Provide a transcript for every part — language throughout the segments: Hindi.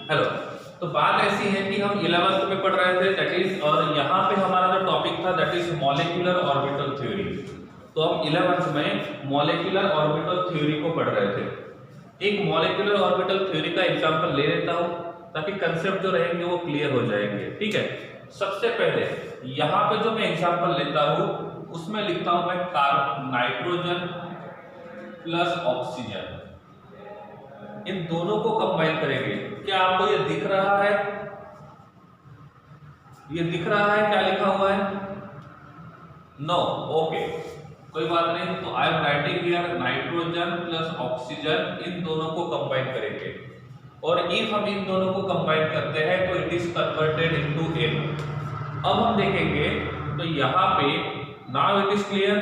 हेलो। तो बात ऐसी है कि हम 11th में पढ़ रहे थे दैट इज, और यहाँ पे हमारा जो टॉपिक था that is molecular orbital theory. तो हम 11th में मॉलिक्यूलर ऑर्बिटल थ्योरी को पढ़ रहे थे। एक मॉलिक्यूलर ऑर्बिटल थ्योरी का एग्जांपल ले लेता हूँ ताकि कंसेप्ट जो रहेंगे वो क्लियर हो जाएंगे। ठीक है, सबसे पहले यहाँ पे जो मैं एग्जांपल लेता हूँ उसमें लिखता हूँ मैं नाइट्रोजन प्लस ऑक्सीजन, इन दोनों को कंबाइन करेंगे। क्या आपको ये दिख रहा है? ये दिख रहा है क्या लिखा हुआ है? नो, ओके, कोई बात नहीं। तो I am writing here nitrogen plus oxygen, इन दोनों को कंबाइन करेंगे। और इफ हम इन दोनों को कंबाइन करते हैं तो it is converted into N. अब हम देखेंगे तो यहां पे now it is clear.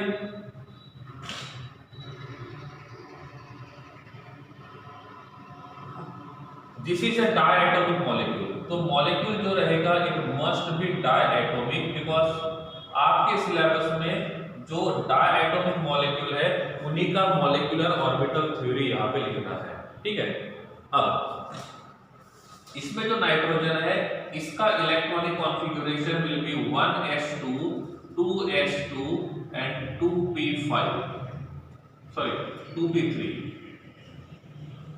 This is a diatomic molecule. तो मॉलिक्यूल जो रहेगा it must be diatomic, because आपके सिलेबस में जो डायएटॉमिक मॉलिक्यूल है उन्हीं का मॉलिक्यूलर ऑर्बिटल थ्योरी यहाँ पे लिखना है। ठीक है, अब इसमें जो नाइट्रोजन है इसका electronic configuration will be 1s2 2s2 and 2p5, sorry 2p3।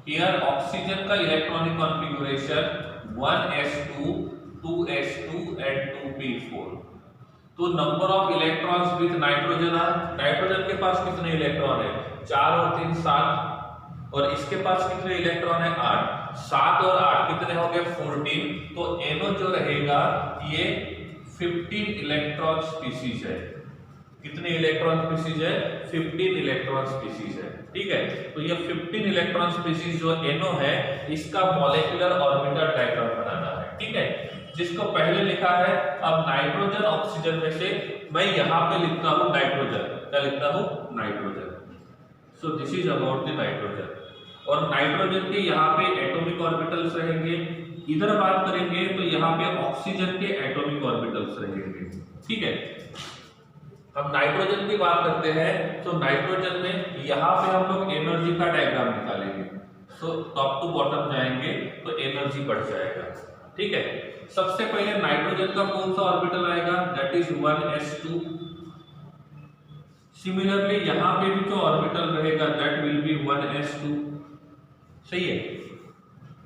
Here oxygen का electronic configuration 1s2 2s2 and 2p4। तो number of electrons with nitrogen are, nitrogen के पास कितने इलेक्ट्रॉन है? 4 और 3 7, और इसके पास कितने इलेक्ट्रॉन है? 8। 7 और 8 कितने हो गए? 14। तो NO जो रहेगा ये 15 इलेक्ट्रॉन स्पीसीज है। कितने इलेक्ट्रॉन स्पीसीज है? 15 इलेक्ट्रॉन स्पीसीज है। ठीक है, तो ये 15 इलेक्ट्रॉन स्पीसीज जो NO है इसका मॉलिक्यूलर ऑर्बिटल डायग्राम बनाना है। ठीक है, जिसको पहले लिखा है। अब नाइट्रोजन ऑक्सीजन में से मैं यहाँ पे लिखता हूँ नाइट्रोजन। क्या लिखता हूँ? Nitrogen. So this is about the nitrogen. और नाइट्रोजन के यहाँ पे एटॉमिक ऑर्बिटल्स रहेंगे। इधर बात करेंगे तो यहाँ पे ऑक्सीजन के एटॉमिक ऑर्बिटल्स रहेंगे। ठीक है, अब नाइट्रोजन की बात करते हैं तो नाइट्रोजन में यहाँ पे हम लोग एनर्जी का डायग्राम निकालेंगे। सो टॉप टू बॉटम जाएंगे तो एनर्जी बढ़ जाएगा। ठीक है, सबसे पहले नाइट्रोजन का कौन सा ऑर्बिटल आएगा? That is 1s2। सिमिलरली यहाँ पे भी जो ऑर्बिटल रहेगा दैट विल बी 1s2। सही है,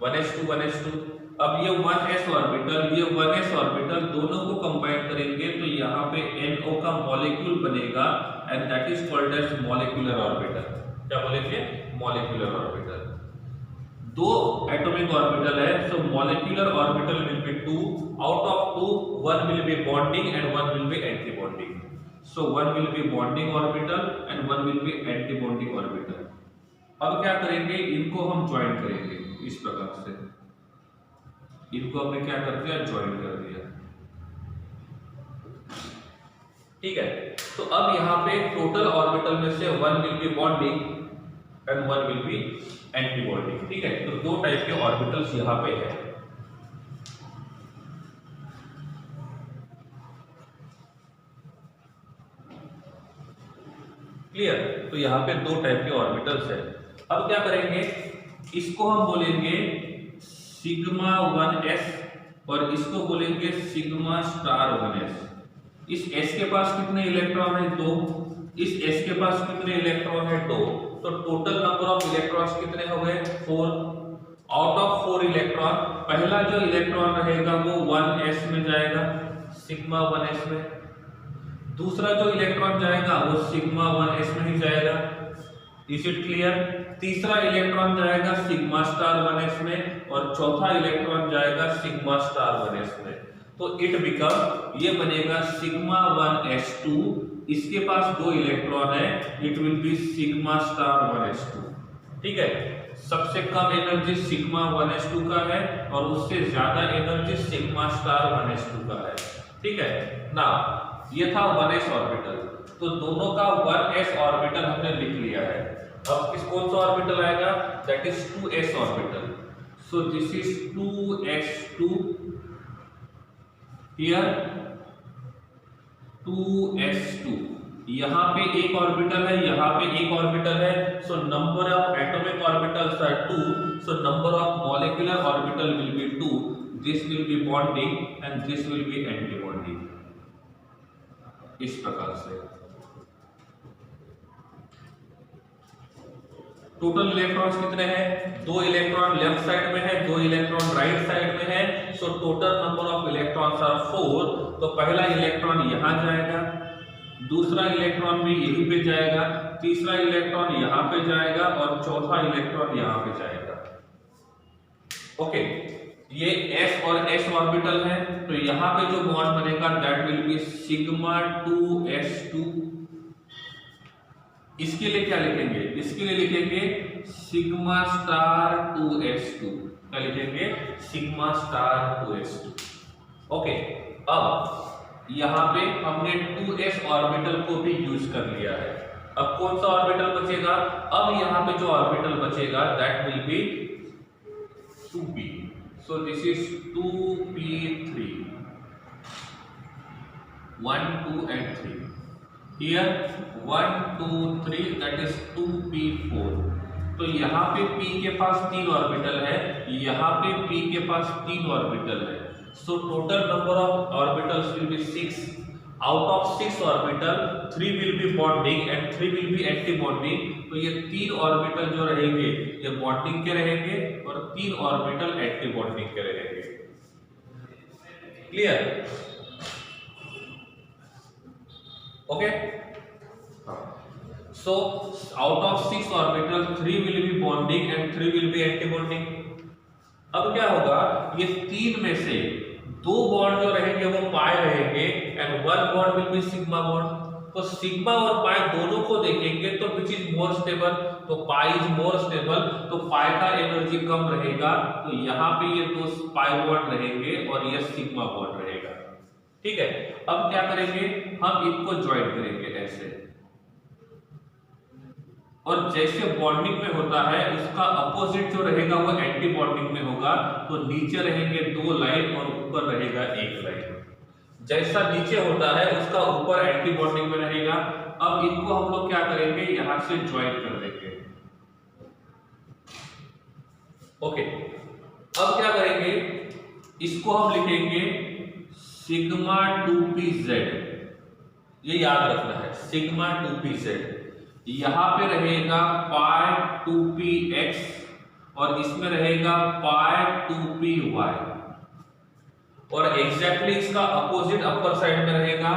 1s2 1s2। अब ये 1s ऑर्बिटल, ये 1s ऑर्बिटल दोनों को कंबाइन करेंगे तो यहाँ पे NO का मॉलिक्यूल बनेगा and that is called as molecular orbital. क्या बोलेंगे? Molecular orbital. दो एटॉमिक ऑर्बिटल है, so molecular orbital will be 2। Out of 2 one will be bonding and one will be anti bonding. So one will be bonding orbital and one will be anti bonding orbital. अब क्या करेंगे? इनको हम ज्वाइन करेंगे इस प्रकार से। इनको हमने क्या कर दिया? ज्वाइन कर दिया। ठीक है, तो अब यहाँ पे टोटल ऑर्बिटल में से one will be bonding and one will be anti bonding. ठीक है, तो दो टाइप के ऑर्बिटल्स यहाँ पे है। क्लियर? तो यहाँ पे दो टाइप के ऑर्बिटल्स है। अब क्या करेंगे? इसको हम बोलेंगे सिग्मा 1s और इसको बोलेंगे सिग्मा स्टार 1s। इस s के पास कितने इलेक्ट्रॉन है? 2। इस s के पास कितने इलेक्ट्रॉन है? 2। तो टोटल नंबर ऑफ इलेक्ट्रॉन्स कितने हो गए? 4। आउट ऑफ 4 इलेक्ट्रॉन पहला जो इलेक्ट्रॉन रहेगा वो 1s में जाएगा, सिग्मा 1s में। दूसरा जो इलेक्ट्रॉन जाएगा वो सिग्मा 1s में ही जाएगा। Is it clear? तीसरा इलेक्ट्रॉन जाएगा सिग्मा स्टार 1s में और चौथा इलेक्ट्रॉन जाएगा सिग्मा स्टार 1s में। तो इट बिकम, ये बनेगा सिग्मा 1s2। इसके पास 2 इलेक्ट्रॉन है, it will be sigma star 1s2। ठीक है, सबसे कम एनर्जी सिग्मा 1s2 का है और उससे ज्यादा एनर्जी सिग्मा स्टार 1s2 का है। ठीक है ना, ये था 1s ऑर्बिटल। तो दोनों का 1s ऑर्बिटल हमने लिख लिया है। अब किस कौन सा ऑर्बिटल आएगा? That is 2s orbital. So this is 2s2 here 2s2। यहाँ पे एक ऑर्बिटल है, यहाँ पे एक ऑर्बिटल है। So number of atomic orbitals are 2 so number of molecular orbital will be 2. This will be bonding and this will be anti-bonding. इस प्रकार से टोटल इलेक्ट्रॉन्स कितने हैं? 2 इलेक्ट्रॉन लेफ्ट साइड में है, 2 इलेक्ट्रॉन राइट साइड में है, so total number of electrons are 4. तो पहला इलेक्ट्रॉन यहां जाएगा, दूसरा इलेक्ट्रॉन भी यहीं पे जाएगा, तीसरा इलेक्ट्रॉन यहां पे जाएगा और चौथा इलेक्ट्रॉन यहां पे जाएगा. ओके, ये s और s ऑर्बिटल है, तो यहां पे जो बॉन्ड बनेगा that will be sigma 2s2. इसके लिए क्या लिखेंगे? इसके लिए लिखेंगे सिग्मा स्टार 2s2. क्या लिखेंगे? Sigma star 2s2. ओके, अब यहां पे हमने 2s ऑर्बिटल को भी यूज कर लिया है. अब कौन सा ऑर्बिटल बचेगा? अब यहां पे जो ऑर्बिटल बचेगा that will be 2p. So this is 2p3, 1, 2 and 3. Here 1, 2, 3, that is 2p4. तो यहाँ पे p के पास 3 ऑर्बिटल है, यहाँ पे p के पास 3 ऑर्बिटल है. So total number of orbitals will be 6. Out of 6 orbital 3 will be bonding and 3 will be anti-bonding. तो ये 3 ऑर्बिटल जो रहेंगे ये बॉन्डिंग के रहेंगे और 3 ऑर्बिटल एंटी-बॉन्डिंग के रहेंगे. Clear? Okay, so out of 6 orbital 3 will be bonding and 3 will be anti-bonding. अब क्या होगा? ये 3 में से 2 बॉन्ड जो रहेंगे वो पाई रहेंगे and 1 bond will be sigma bond. तो सिग्मा और पाई दोनों को देखेंगे तो विच इज मोर स्टेबल? तो पाई इज मोर स्टेबल. तो पाई का एनर्जी कम रहेगा, तो यहाँ पे ये 2 पाई बॉन्ड रहेंगे और ये सिग्मा बॉन्ड रहेगा. ठीक है, अब क्या करेंगे? हम इनको ज्वाइन करेंगे ऐसे, और जैसे बॉन्डिंग में होता है उसका अपोजिट जो रहेगा वो एंटी बॉन्डिंग में होगा. तो नीचे रहेंगे 2 लाइन और ऊपर रहेगा 1 लाइन. जैसा नीचे होता है उसका ऊपर एंटी बॉन्डिंग में रहेगा. अब इनको हम लोग क्या करेंगे? यहां से ज्वाइन कर देंगे. ओके, अब क्या करेंगे? इसको हम लिखेंगे सिग्मा 2pz. ये याद रखना है, सिग्मा 2pz. यहां पे रहेगा पाई 2px और इसमें रहेगा पाई 2py और एग्जैक्टली इसका अपोजिट अपर साइड में रहेगा.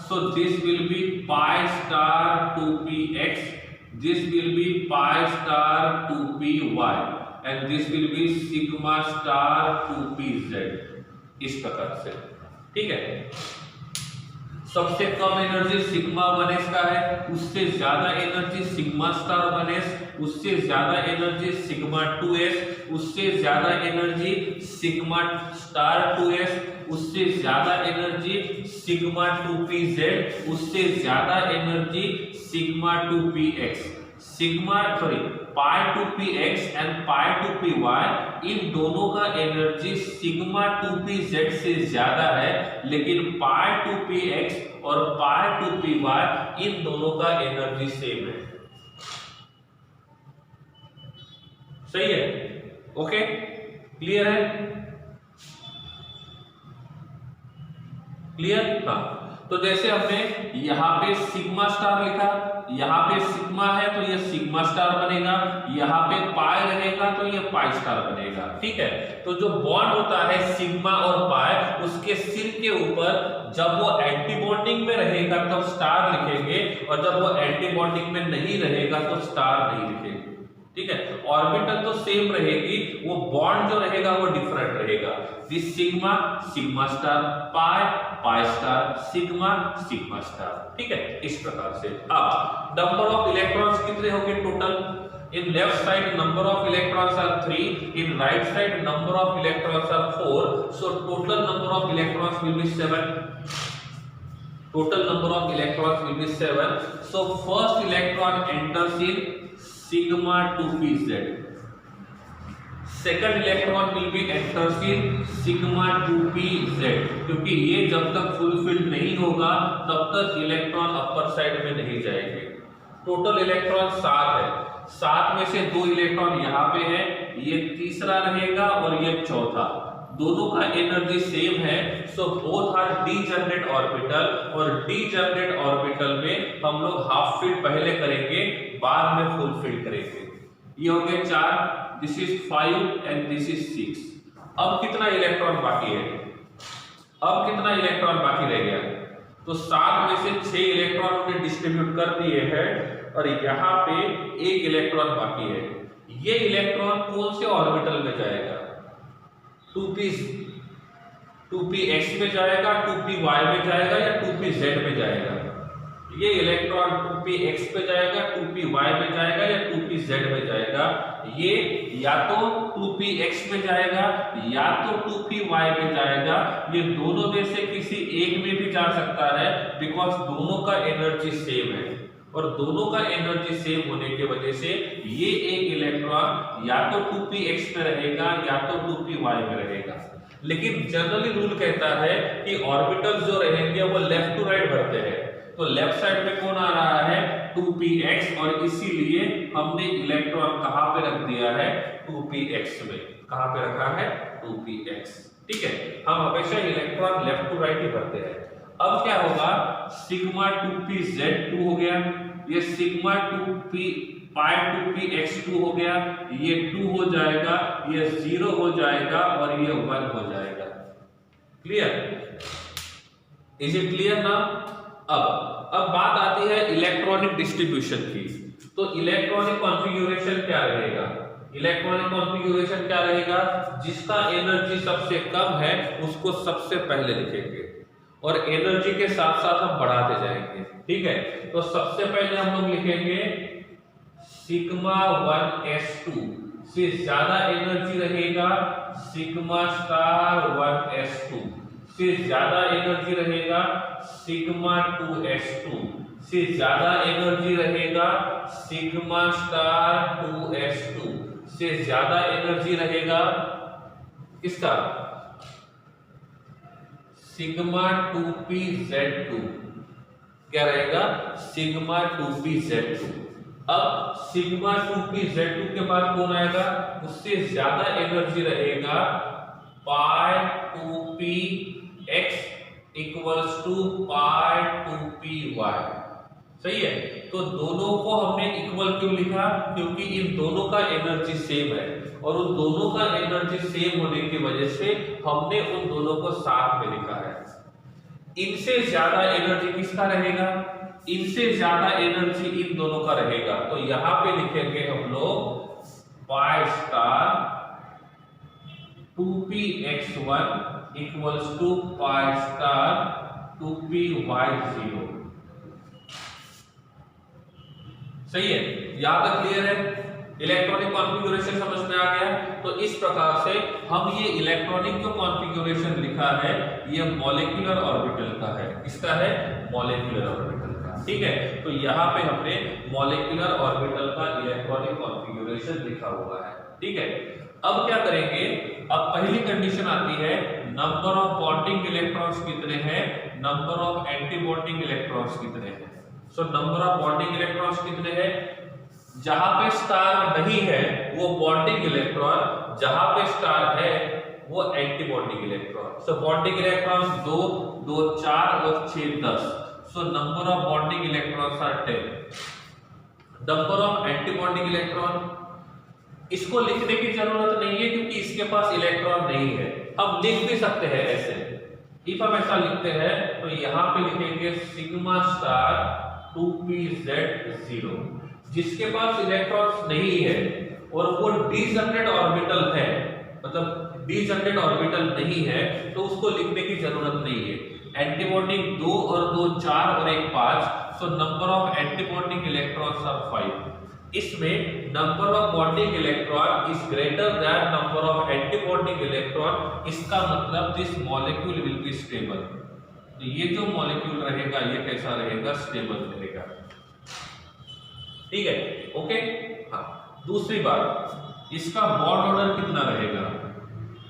So this will be pi star 2px, this will be pi star 2py and this will be sigma star 2pz. इस प्रकार से. ठीक है, सबसे कम एनर्जी सिग्मा 1s का है, उससे ज्यादा एनर्जी सिग्मा स्टार 1s, उससे ज्यादा एनर्जी सिग्मा 2s, उससे ज्यादा एनर्जी सिग्मा स्टार 2s, उससे ज्यादा एनर्जी सिग्मा 2pz, उससे ज्यादा energy sigma 2px. Pi 2px and pi 2py इन दोनों का एनर्जी सिग्मा 2pz से ज्यादा है, लेकिन पाई 2px और पाई 2py इन दोनों का एनर्जी सेम है. सही है? ओके, क्लियर है? क्लियर? हाँ, तो जैसे हमने यहाँ पे सिग्मा स्टार लिखा, यहाँ पे सिग्मा है तो ये सिग्मा स्टार बनेगा, यहाँ पे पाई रहेगा तो ये पाई स्टार बनेगा. ठीक है, तो जो बॉन्ड होता है सिग्मा और पाई, उसके सिर के ऊपर जब वो एंटी बॉन्डिंग में रहेगा तब स्टार लिखेंगे और जब वो एंटी बॉन्डिंग में नहीं रहेगा तो स्टार नहीं लिखेंगे. ठीक है, ऑर्बिटल तो सेम रहेगी, वो बॉन्ड जो रहेगा वो डिफरेंट रहेगा. This sigma sigma star, pi pi star, sigma sigma star. ठीक है, इस प्रकार से. अब नंबर ऑफ इलेक्ट्रॉन्स कितने होंगे total? In left side number of electrons are 3, in right side number of electrons are 4. So total number of electrons will be 7. Total number of electrons will be 7. So first electron enters in sigma 2pz. Second electron will be enters in sigma 2pz. क्योंकि ये जब तक फुलफिल्ड नहीं होगा तब तक इलेक्ट्रॉन अपर साइड में नहीं जाएंगे. टोटल इलेक्ट्रॉन 7 है. 7 में से 2 इलेक्ट्रॉन यहाँ पे है, ये तीसरा रहेगा और ये चौथा, दोनों का एनर्जी सेम है। So both are degenerate orbital, और डीजनरेट ऑर्बिटल में हम लोग हाफ फील्ड पहले करेंगे, बाद में फुल फील्ड करेंगे। ये हो गए 4, this is 5 and this is 6। अब कितना इलेक्ट्रॉन बाकी है? अब कितना इलेक्ट्रॉन बाकी रह गया? तो 7 में से 6 इलेक्ट्रॉन हमने डिस्ट्रीब्यूट कर दिए हैं और यहाँ पे 1 इलेक्ट्रॉन बाकी है। ये इलेक्ट्रॉन कौन से ऑर्बिटल में जाएगा? 2px में जाएगा, 2py में जाएगा या 2pz में जाएगा? ये इलेक्ट्रॉन 2px पे जाएगा, 2py में जाएगा या 2pz में जाएगा? ये या तो 2px में जाएगा या तो 2py में जाएगा। ये दोनों में से किसी एक में भी जा सकता है, बिकॉज दोनों का एनर्जी सेम है, और दोनों का एनर्जी सेम होने की वजह से ये एक इलेक्ट्रॉन या तो 2px में रहेगा या तो 2py में रहेगा। लेकिन जनरली रूल कहता है कि ऑर्बिटल्स जो रहेंगे वो लेफ्ट टू राइट बढ़ते हैं, तो लेफ्ट साइड में कौन आ रहा है? 2px, और इसीलिए हमने इलेक्ट्रॉन कहां पे रख दिया है? 2px में। कहां पे रखा है? 2px। ठीक है, हम हमेशा इलेक्ट्रॉन लेफ्ट टू राइट ही भरते हैं। अब क्या होगा? सिग्मा 2pz2 हो गया, ये सिग्मा 2px2 हो गया, ये 2 हो जाएगा, ये 0 हो जाएगा और ये 1 हो जाएगा। क्लियर? इज इट क्लियर ना? अब बात आती है इलेक्ट्रॉनिक डिस्ट्रीब्यूशन की। तो इलेक्ट्रॉनिक कॉन्फ़िगरेशन क्या रहेगा? इलेक्ट्रॉनिक कॉन्फ़िगरेशन क्या रहेगा? जिसका एनर्जी सबसे कम है उसको सबसे पहले लिखेंगे, और एनर्जी के साथ साथ हम बढ़ाते जाएंगे। ठीक है, तो सबसे पहले हम लोग लिखेंगे सिग्मा 1s2 से ज्यादा एनर्जी रहेगा, सिग्मा स्टार 1s2 से ज्यादा एनर्जी रहेगा, सिग्मा 2s2 से ज्यादा एनर्जी रहेगा, सिग्मा स्टार 2s2 से ज्यादा एनर्जी रहेगा किसका? Sigma 2pz2। क्या रहेगा? Sigma 2pz2। अब सिग्मा 2pz2 के बाद कौन आएगा? उससे ज्यादा एनर्जी रहेगा पाई 2px equals to pi 2py। सही है, तो दोनों को हमने इक्वल क्यों लिखा? क्योंकि इन दोनों का एनर्जी सेम है, और उन दोनों का एनर्जी सेम होने की वजह से हमने उन दोनों को साथ में लिखा है। इनसे ज्यादा एनर्जी किसका रहेगा? इनसे ज्यादा एनर्जी इन दोनों का रहेगा, तो यहां पे लिखेंगे हम लोग pi star 2px1 equals to pi star 2py0। सही है, यहां तक क्लियर है? इलेक्ट्रॉनिक कॉन्फ़िगरेशन समझ में आ गया? तो इस प्रकार से हम ये इलेक्ट्रॉनिक जो कॉन्फ़िगरेशन लिखा है ये मॉलिक्यूलर ऑर्बिटल का है। किसका है? मॉलिक्यूलर ऑर्बिटल का। ठीक है, तो यहाँ पे हमने मॉलिक्यूलर ऑर्बिटल का इलेक्ट्रॉनिक कॉन्फ़िगरेशन लिखा हुआ है। ठीक है, अब क्या करेंगे? अब पहली कंडीशन आती है नंबर ऑफ बॉन्डिंग इलेक्ट्रॉन्स कितने हैं, number of antibonding electrons कितने हैं। So number of bonding electrons कितने हैं? जहां पे स्टार नहीं है वो बॉन्डिंग इलेक्ट्रॉन, जहां पे स्टार है वो antibonding electron. So bonding electrons 2, 2, 4 और 6, 10। So number of bonding electrons are 10। Number of antibonding electron, इसको लिखने की जरूरत नहीं है क्योंकि इसके पास इलेक्ट्रॉन नहीं है। हम लिख भी सकते हैं ऐसे, इफ हम ऐसा लिखते हैं तो यहां पे लिखेंगे सिग्मा स्टार 2pz0। जिसके पास इलेक्ट्रॉन्स नहीं है और वो डीजनरेट ऑर्बिटल है, मतलब डीजनरेट ऑर्बिटल नहीं है, तो उसको लिखने की जरूरत नहीं है। एंटी बॉन्डिंग 2 और 2 4 और 1 5। So number of antibonding electrons are 5। इसमें number of bonding electron is greater than number of antibonding electron. इसका मतलब this molecule will be stable. तो ये जो मॉलिक्यूल रहेगा ये कैसा रहेगा? स्टेबल रहेगा। ठीक है, ओके। हाँ, दूसरी बात, इसका बॉन्ड ऑर्डर कितना रहेगा?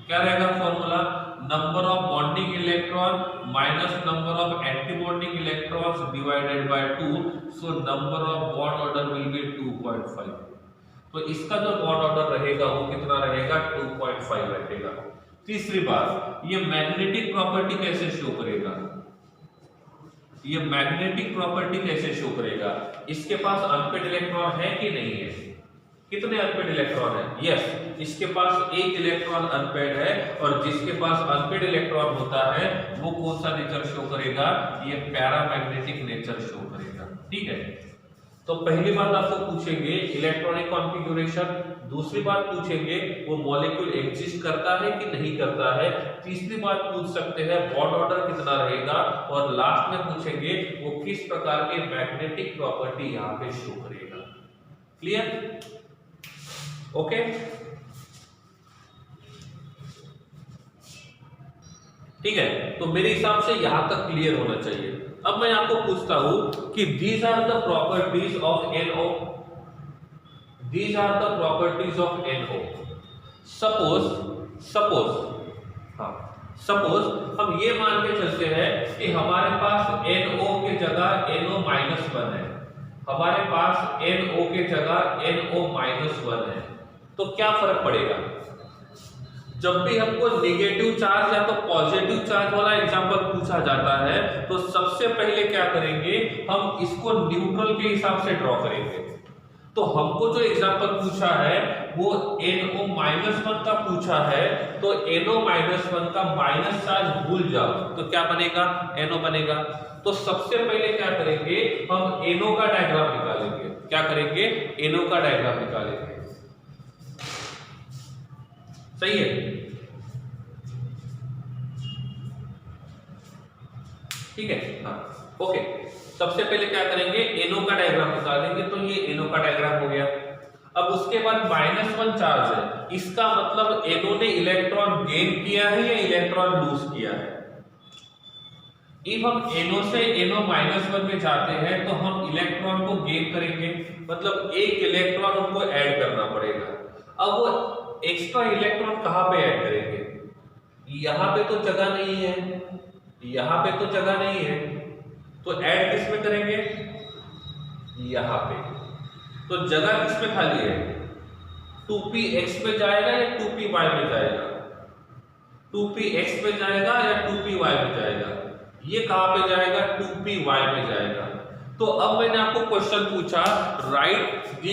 क्या रहेगा formula? Number of bonding electron minus number of antibonding electrons divided by 2। So number of bond order will be 2.5। तो इसका जो बॉन्ड ऑर्डर रहेगा वो कितना रहेगा 2.5 रहेगा। तीसरी बात, ये मैग्नेटिक प्रॉपर्टी कैसे शो करेगा, ये मैग्नेटिक प्रॉपर्टी कैसे शो करेगा, इसके पास अनपेड इलेक्ट्रॉन है कि नहीं है, कितने अनपेड इलेक्ट्रॉन है, यस, इसके पास एक इलेक्ट्रॉन अनपेड है और जिसके पास अनपेड इलेक्ट्रॉन होता है वो कौन सा नेचर शो करेगा, ये पैरामैग्नेटिक नेचर शो करेगा। ठीक है, तो पहली बात आपको पूछेंगे इलेक्ट्रॉनिक कॉन्फ़िगरेशन, दूसरी बात पूछेंगे वो मॉलिक्यूल एग्जिस्ट करता है कि नहीं करता है, तीसरी बात पूछ सकते हैं बॉन्ड ऑर्डर कितना रहेगा, और लास्ट में पूछेंगे वो किस प्रकार के मैग्नेटिक प्रॉपर्टी यहाँ पे शो करेगा। क्लियर? ओके, ठीक है, तो मेरे हिसाब से यहां तक क्लियर होना चाहिए। अब मैं आपको पूछता हूं कि these are the properties of NO, these are the properties of NO। Suppose हम ये मान के चलते हैं कि हमारे पास NO के जगह NO-1 है, हमारे पास NO के जगह NO-1 है, तो क्या फर्क पड़ेगा? जब भी हमको नेगेटिव चार्ज या तो पॉजिटिव चार्ज वाला एग्जांपल पूछा जाता है तो सबसे पहले क्या करेंगे, हम इसको न्यूट्रल के हिसाब से ड्रॉ करेंगे। तो हमको जो एग्जांपल पूछा है वो NO-1 का पूछा है, तो NO-1 का माइनस चार्ज भूल जाओ, तो क्या बनेगा, NO बनेगा। तो सबसे पहले क्या करेंगे, हम NO का डायग्राम निकालेंगे। क्या करेंगे, NO का डायग्राम निकालेंगे। सही है, ठीक है, हाँ, ओके। सबसे पहले क्या करेंगे, NO का डायग्राम निकालेंगे, तो ये NO का डायग्राम हो गया। अब उसके बाद -1 चार्ज है, इसका मतलब NO ने इलेक्ट्रॉन गेन किया है या इलेक्ट्रॉन लूज किया है। इफ हम NO से NO-1 में जाते हैं तो हम इलेक्ट्रॉन को गेन करेंगे, मतलब एक इलेक्ट्रॉन हमको ऐड करना पड़ेगा। अब वो एक्स्ट्रा इलेक्ट्रॉन कहां पे ऐड करेंगे, यहां पे तो जगह नहीं है, यहां पे तो जगह नहीं है, तो ऐड किस में करेंगे, यहां पे। तो जगह किस में खाली है, 2px में जाएगा या 2py में जाएगा, 2px में जाएगा या 2py में जाएगा, ये कहां पे जाएगा, 2py में जाएगा। तो अब मैंने आपको क्वेश्चन पूछा, right the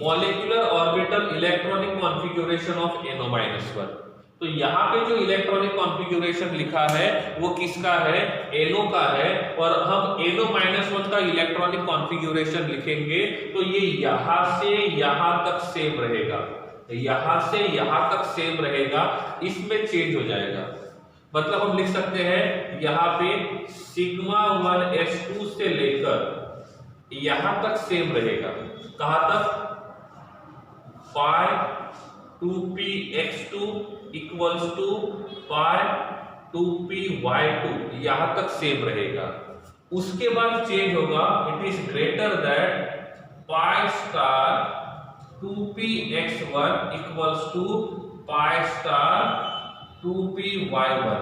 molecular orbital electronic configuration of NO-1। तो यहाँ पे जो इलेक्ट्रॉनिक कॉन्फ़िगरेशन लिखा है वो किसका है, NO का है, और हम NO-1 का इलेक्ट्रॉनिक कॉन्फ़िगरेशन लिखेंगे तो ये यहां से यहां तक सेम रहेगा, यहां से यहां तक सेम रहेगा, इसमें चेंज हो जाएगा। मतलब हम लिख सकते हैं यहाँ पे σ1s2 से लेकर यहां तक सेम रहेगा, कहां तक, पाई 2px2 equals to pi 2py2, यहां तक सेम रहेगा। उसके बाद चेंज होगा, it is greater than pi star 2px1 equals to pi star 2py1।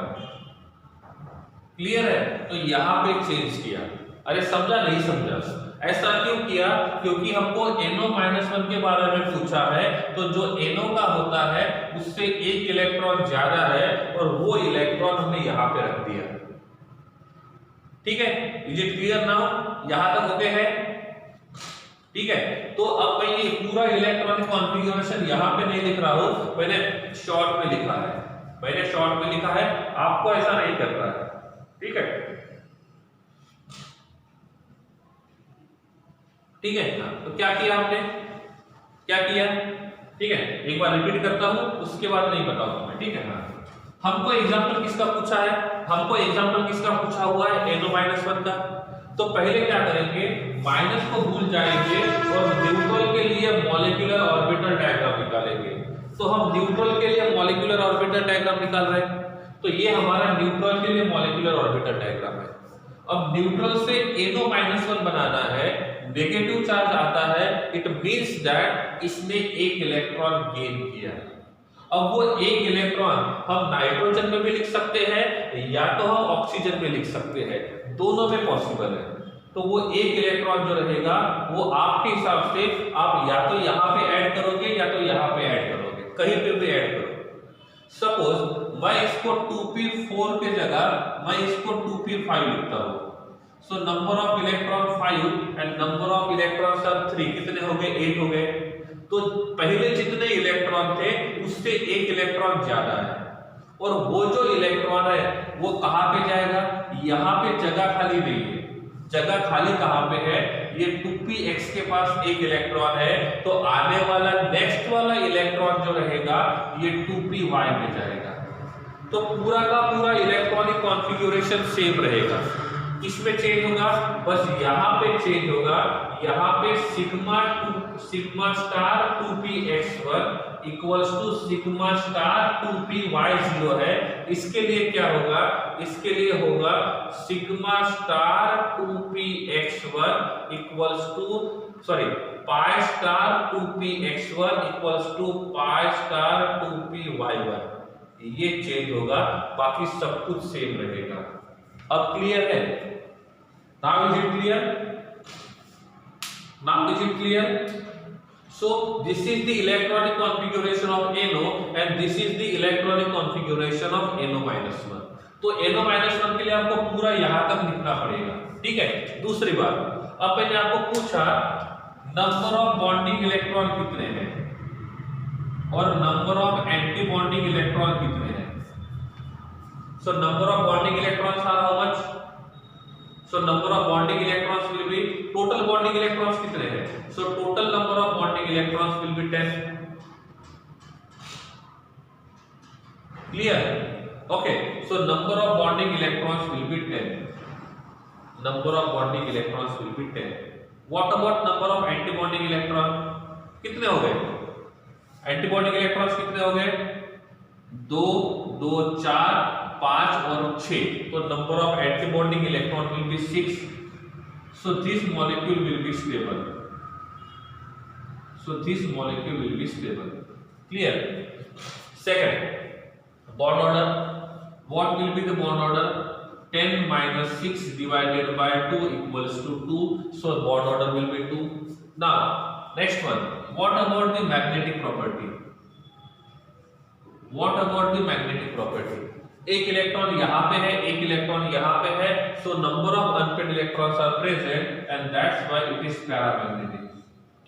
Clear है, तो यहां पे चेंज किया। अरे समझा नहीं समझा, ऐसा क्यों किया, क्योंकि हमको NO-1 के बारे में पूछा है, तो जो NO का होता है उससे एक इलेक्ट्रॉन ज्यादा है और वो इलेक्ट्रॉन हमने यहां पे रख दिया। ठीक है, इज इट क्लियर नाउ, यहां तक ओके है, ठीक है। तो अब मैं ये पूरा इलेक्ट्रॉनिक कॉन्फ़िगरेशन यहां पे नहीं लिख रहा हूं, मैंने शॉर्ट में लिखा है, मैंने शॉर्ट में लिखा है, आपको ऐसा नहीं करना है, ठीक है, ठीक है। तो क्या किया हमने, क्या किया, ठीक है, एक बार रिपीट करता हूं, उसके बाद नहीं बताऊंगा मैं, ठीक है। हाँ, हमको एग्जांपल किसका पूछा है, हमको एग्जांपल किसका पूछा हुआ है, NO-1 का। तो पहले क्या करेंगे, माइनस को भूल जाएंगे और न्यूट्रल के लिए मॉलिक्यूलर ऑर्बिटल डायग्राम निकालेंगे। तो हम न्यूट्रल के लिए मॉलिक्यूलर ऑर्बिटल डायग्राम निकाल रहे हैं, तो ये हमारा न्यूट्रल के लिए मॉलिक्यूलर ऑर्बिटल डायग्राम है। अब न्यूट्रल से NO-1 बनाना है, नेगेटिव चार्ज आता है, इट मींस दैट इसने एक इलेक्ट्रॉन गेन किया। अब वो एक इलेक्ट्रॉन हम नाइट्रोजन में भी लिख सकते हैं या तो हम ऑक्सीजन में लिख सकते हैं, दोनों में पॉसिबल है। तो वो एक इलेक्ट्रॉन जो रहेगा वो आपके हिसाब से आप या तो यहाँ पे ऐड करोगे या तो यहाँ पे ऐड करोगे, कहीं पे भी ऐड करो। सपोज मैं इसको 2p4 के जगह मैं इसको 2p5 लिखता हूँ। So number of electron 5 and number of electrons are 3, कितने हो गए? 8 हो गए। तो पहले जितने इलेक्ट्रॉन थे उससे एक इलेक्ट्रॉन ज्यादा है, और वो जो इलेक्ट्रॉन है वो कहाँ पे जाएगा? यहाँ पे जगह खाली नहीं है। जगह खाली कहाँ पे है? ये 2px के पास एक इलेक्ट्रॉन है, तो आने वाला नेक्स्ट वाला इलेक्ट्रॉन जो रहेगा ये 2py में जाएगा। तो पूरा का पूरा इलेक्ट्रॉनिक कॉन्फ़िगरेशन सेम रहेगा। इसमें चेंज होगा बस यहाँ पे चेंज होगा, यहाँ पे sigma star 2px1 equals to sigma star 2py0 है। इसके लिए क्या होगा? इसके लिए होगा sigma star 2px1 equals to pi star 2px1 equals to pi star 2py1। ये चेंज होगा, बाकी सब कुछ सेम रहेगा। अब क्लियर है? Now is it clear? Now is it clear? So this is the electronic configuration of NO and this is the electronic configuration of NO-1। तो NO-1 के लिए आपको पूरा यहाँ तक लिखना पड़ेगा, ठीक है। दूसरी बात, अब मैंने आपको पूछा नंबर ऑफ बॉन्डिंग इलेक्ट्रॉन कितने हैं और number of antibonding electron कितने हैं। So number of bonding electrons are how much? So number of bonding electrons will be, total bonding electrons कितने हैं? So total number of bonding electrons will be 10. Clear? Okay. So number of bonding electrons will be 10. Number of bonding electrons will be 10. What about number of anti-bonding electron? कितने हो गए? Anti-bonding electrons कितने हो गए? 2, 2, 4, 5 और 6। तो number of antibonding electron will be 6। So this molecule will be stable. So this molecule will be stable. Clear? Second, bond order. What will be the bond order? 10 - 6 divided by 2 equals to 2. So bond order will be 2. Now next one, what about the magnetic property? What about the magnetic property? एक इलेक्ट्रॉन यहाँ पे है, एक इलेक्ट्रॉन यहाँ पे है, so number of unpaired electrons are present and that's why it is paramagnetic.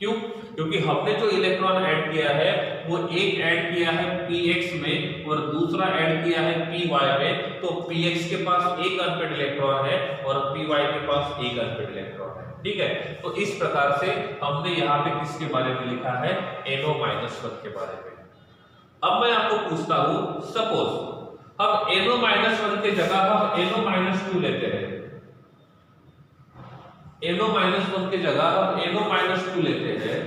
क्यों? क्योंकि हमने जो इलेक्ट्रॉन ऐड किया है वो एक ऐड किया है px में और दूसरा ऐड किया है py में। तो px के पास एक अनपेड इलेक्ट्रॉन है और py के पास एक अनपेड इलेक्ट्रॉन है, ठीक है। तो इस प्रकार से हमने यहाँ पे किसके बारे में लिखा है? NO-1 के बारे में। अब मैं आपको पूछता हूँ, सपोज अब NO-1 के जगह हम NO-2 लेते हैं। NO-1 के जगह हम NO-2 लेते हैं,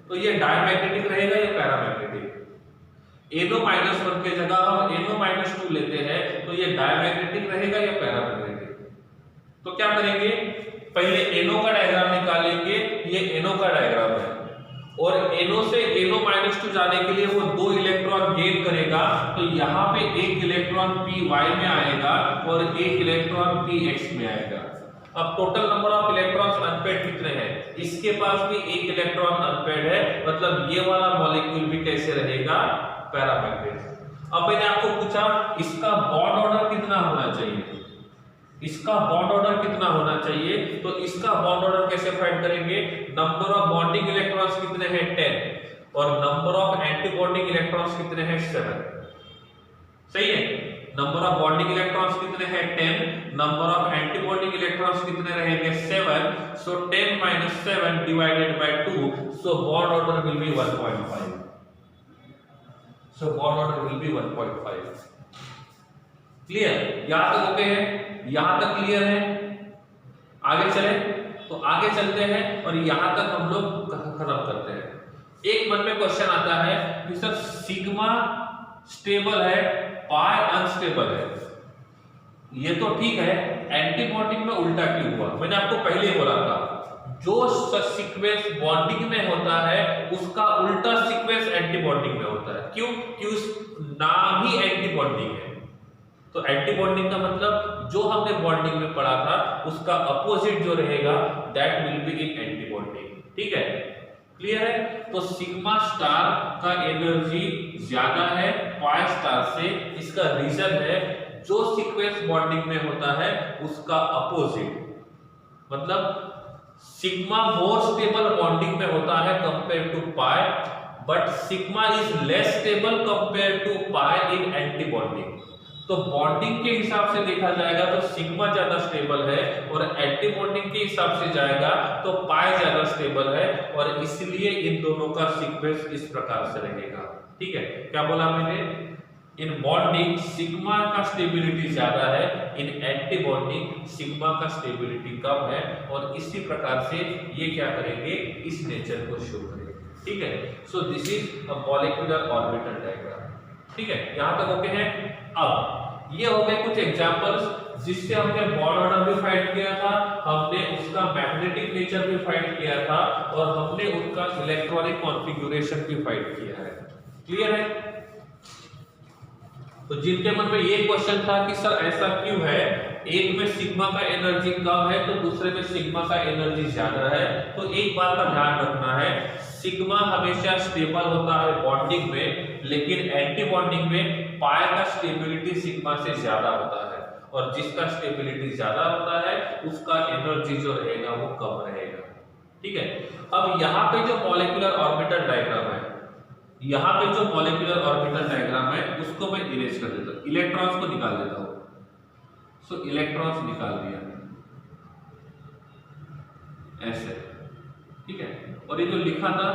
तो ये डायमैग्नेटिक रहेगा या पैरामैग्नेटिक? NO-1 के जगह हम NO-2 लेते हैं, तो ये डायमैग्नेटिक रहेगा या पैरामैग्नेटिक? तो क्या करेंगे? पहले NO का डायग्राम निकालेंगे। ये NO का डायग्राम है और NO से NO-2 जाने के लिए वो 2 इलेक्ट्रॉन गेन करेगा। तो यहाँ पे एक इलेक्ट्रॉन py में आएगा और एक इलेक्ट्रॉन px में आएगा। अब total number of electrons unpaired कितने हैं? इसके पास भी एक इलेक्ट्रॉन अनपेड है, मतलब ये वाला मॉलिक्यूल भी कैसे रहेगा? पैरामैग्नेटिक। अब मैंने आपको पूछा इसका बॉन्ड ऑर्डर कितना होना चाहिए? इसका बॉन्ड ऑर्डर कितना होना चाहिए? तो इसका बॉन्ड ऑर्डर कैसे फाइंड करेंगे? नंबर ऑफ बॉन्डिंग इलेक्ट्रॉन्स कितने हैं? 10 और number of antibonding electrons कितने हैं? 7। सही है। नंबर ऑफ बॉन्डिंग इलेक्ट्रॉन्स कितने हैं? 10। Number of antibonding electrons कितने रहेंगे? 7। सो 10 - 7 divided by 2, so bond order will be 1.5. So bond order will be 1.5. Clear? यहां तक ओके है? यहां तक क्लियर है? आगे चले तो आगे चलते हैं और यहां तक हम लोग खत्म करते हैं। एक मन में क्वेश्चन आता है कि सर सिग्मा स्टेबल है, पाई अनस्टेबल है। ये तो ठीक है, एंटी बॉन्डिंग में उल्टा क्यों हुआ? मैंने आपको पहले ही बोला था, जो सीक्वेंस बॉन्डिंग में होता है उसका उल्टा सीक्वेंस एंटी बॉन्डिंग में होता है। क्यों? क्योंकि नाम ही एंटी बॉन्डिंग है। तो एंटी बॉन्डिंग का मतलब जो हमने बॉन्डिंग में पढ़ा था उसका अपोजिट जो रहेगा that will be in anti bonding. ठीक है, क्लियर है। तो सिग्मा स्टार का एनर्जी ज्यादा है पाई स्टार से। इसका रीजन है जो सीक्वेंस बॉन्डिंग में होता है उसका अपोजिट, मतलब सिग्मा मोर स्टेबल बॉन्डिंग में होता है compare to pi, but sigma is less stable compare to pi in antibonding. तो बॉन्डिंग के हिसाब से देखा जाएगा तो सिग्मा ज्यादा स्टेबल है, और एंटी बॉन्डिंग के हिसाब से जाएगा तो पाई ज्यादा स्टेबल है, और इसलिए इन दोनों का सीक्वेंस इस प्रकार से रहेगा। ठीक है, क्या बोला मैंने? इन बॉन्डिंग सिग्मा का स्टेबिलिटी ज्यादा है, इन एंटी बॉन्डिंग सिग्मा का स्टेबिलिटी कम है, और इसी प्रकार से ये क्या करेंगे, इस नेचर को शो करेंगे। ठीक है, सो this is a molecular orbital diagram. ठीक है, यहां तक ओके है। अब ये हो गए कुछ एग्जांपल्स जिससे हमने बॉन्ड ऑर्डर भी फाइंड किया था, हमने उसका मैग्नेटिक नेचर भी फाइंड किया था, और हमने उनका इलेक्ट्रॉनिक कॉन्फ़िगरेशन भी फाइंड किया है। क्लियर है? तो जिनके मन में ये क्वेश्चन था कि सर ऐसा क्यों है, एक में सिग्मा का एनर्जी कम है तो दूसरे में सिग्मा का एनर्जी ज्यादा है, तो एक बात का ध्यान रखना है, सिग्मा हमेशा स्टेबल होता है बॉन्डिंग में, लेकिन एंटी बॉन्डिंग में पाई का स्टेबिलिटी सिग्मा से ज्यादा होता है, और जिसका स्टेबिलिटी ज्यादा होता है उसका एनर्जी जो रहेगा वो कम रहेगा। ठीक है, अब यहाँ पे जो मॉलिक्यूलर ऑर्बिटल डायग्राम है, यहाँ पे जो मॉलिक्यूलर ऑर्बिटल डायग्राम है उसको मैं इरेज कर देता हूँ, इलेक्ट्रॉन्स को निकाल देता हूँ। सो इलेक्ट्रॉन्स निकाल दिया ऐसे। ठीक है, और ये जो लिखा था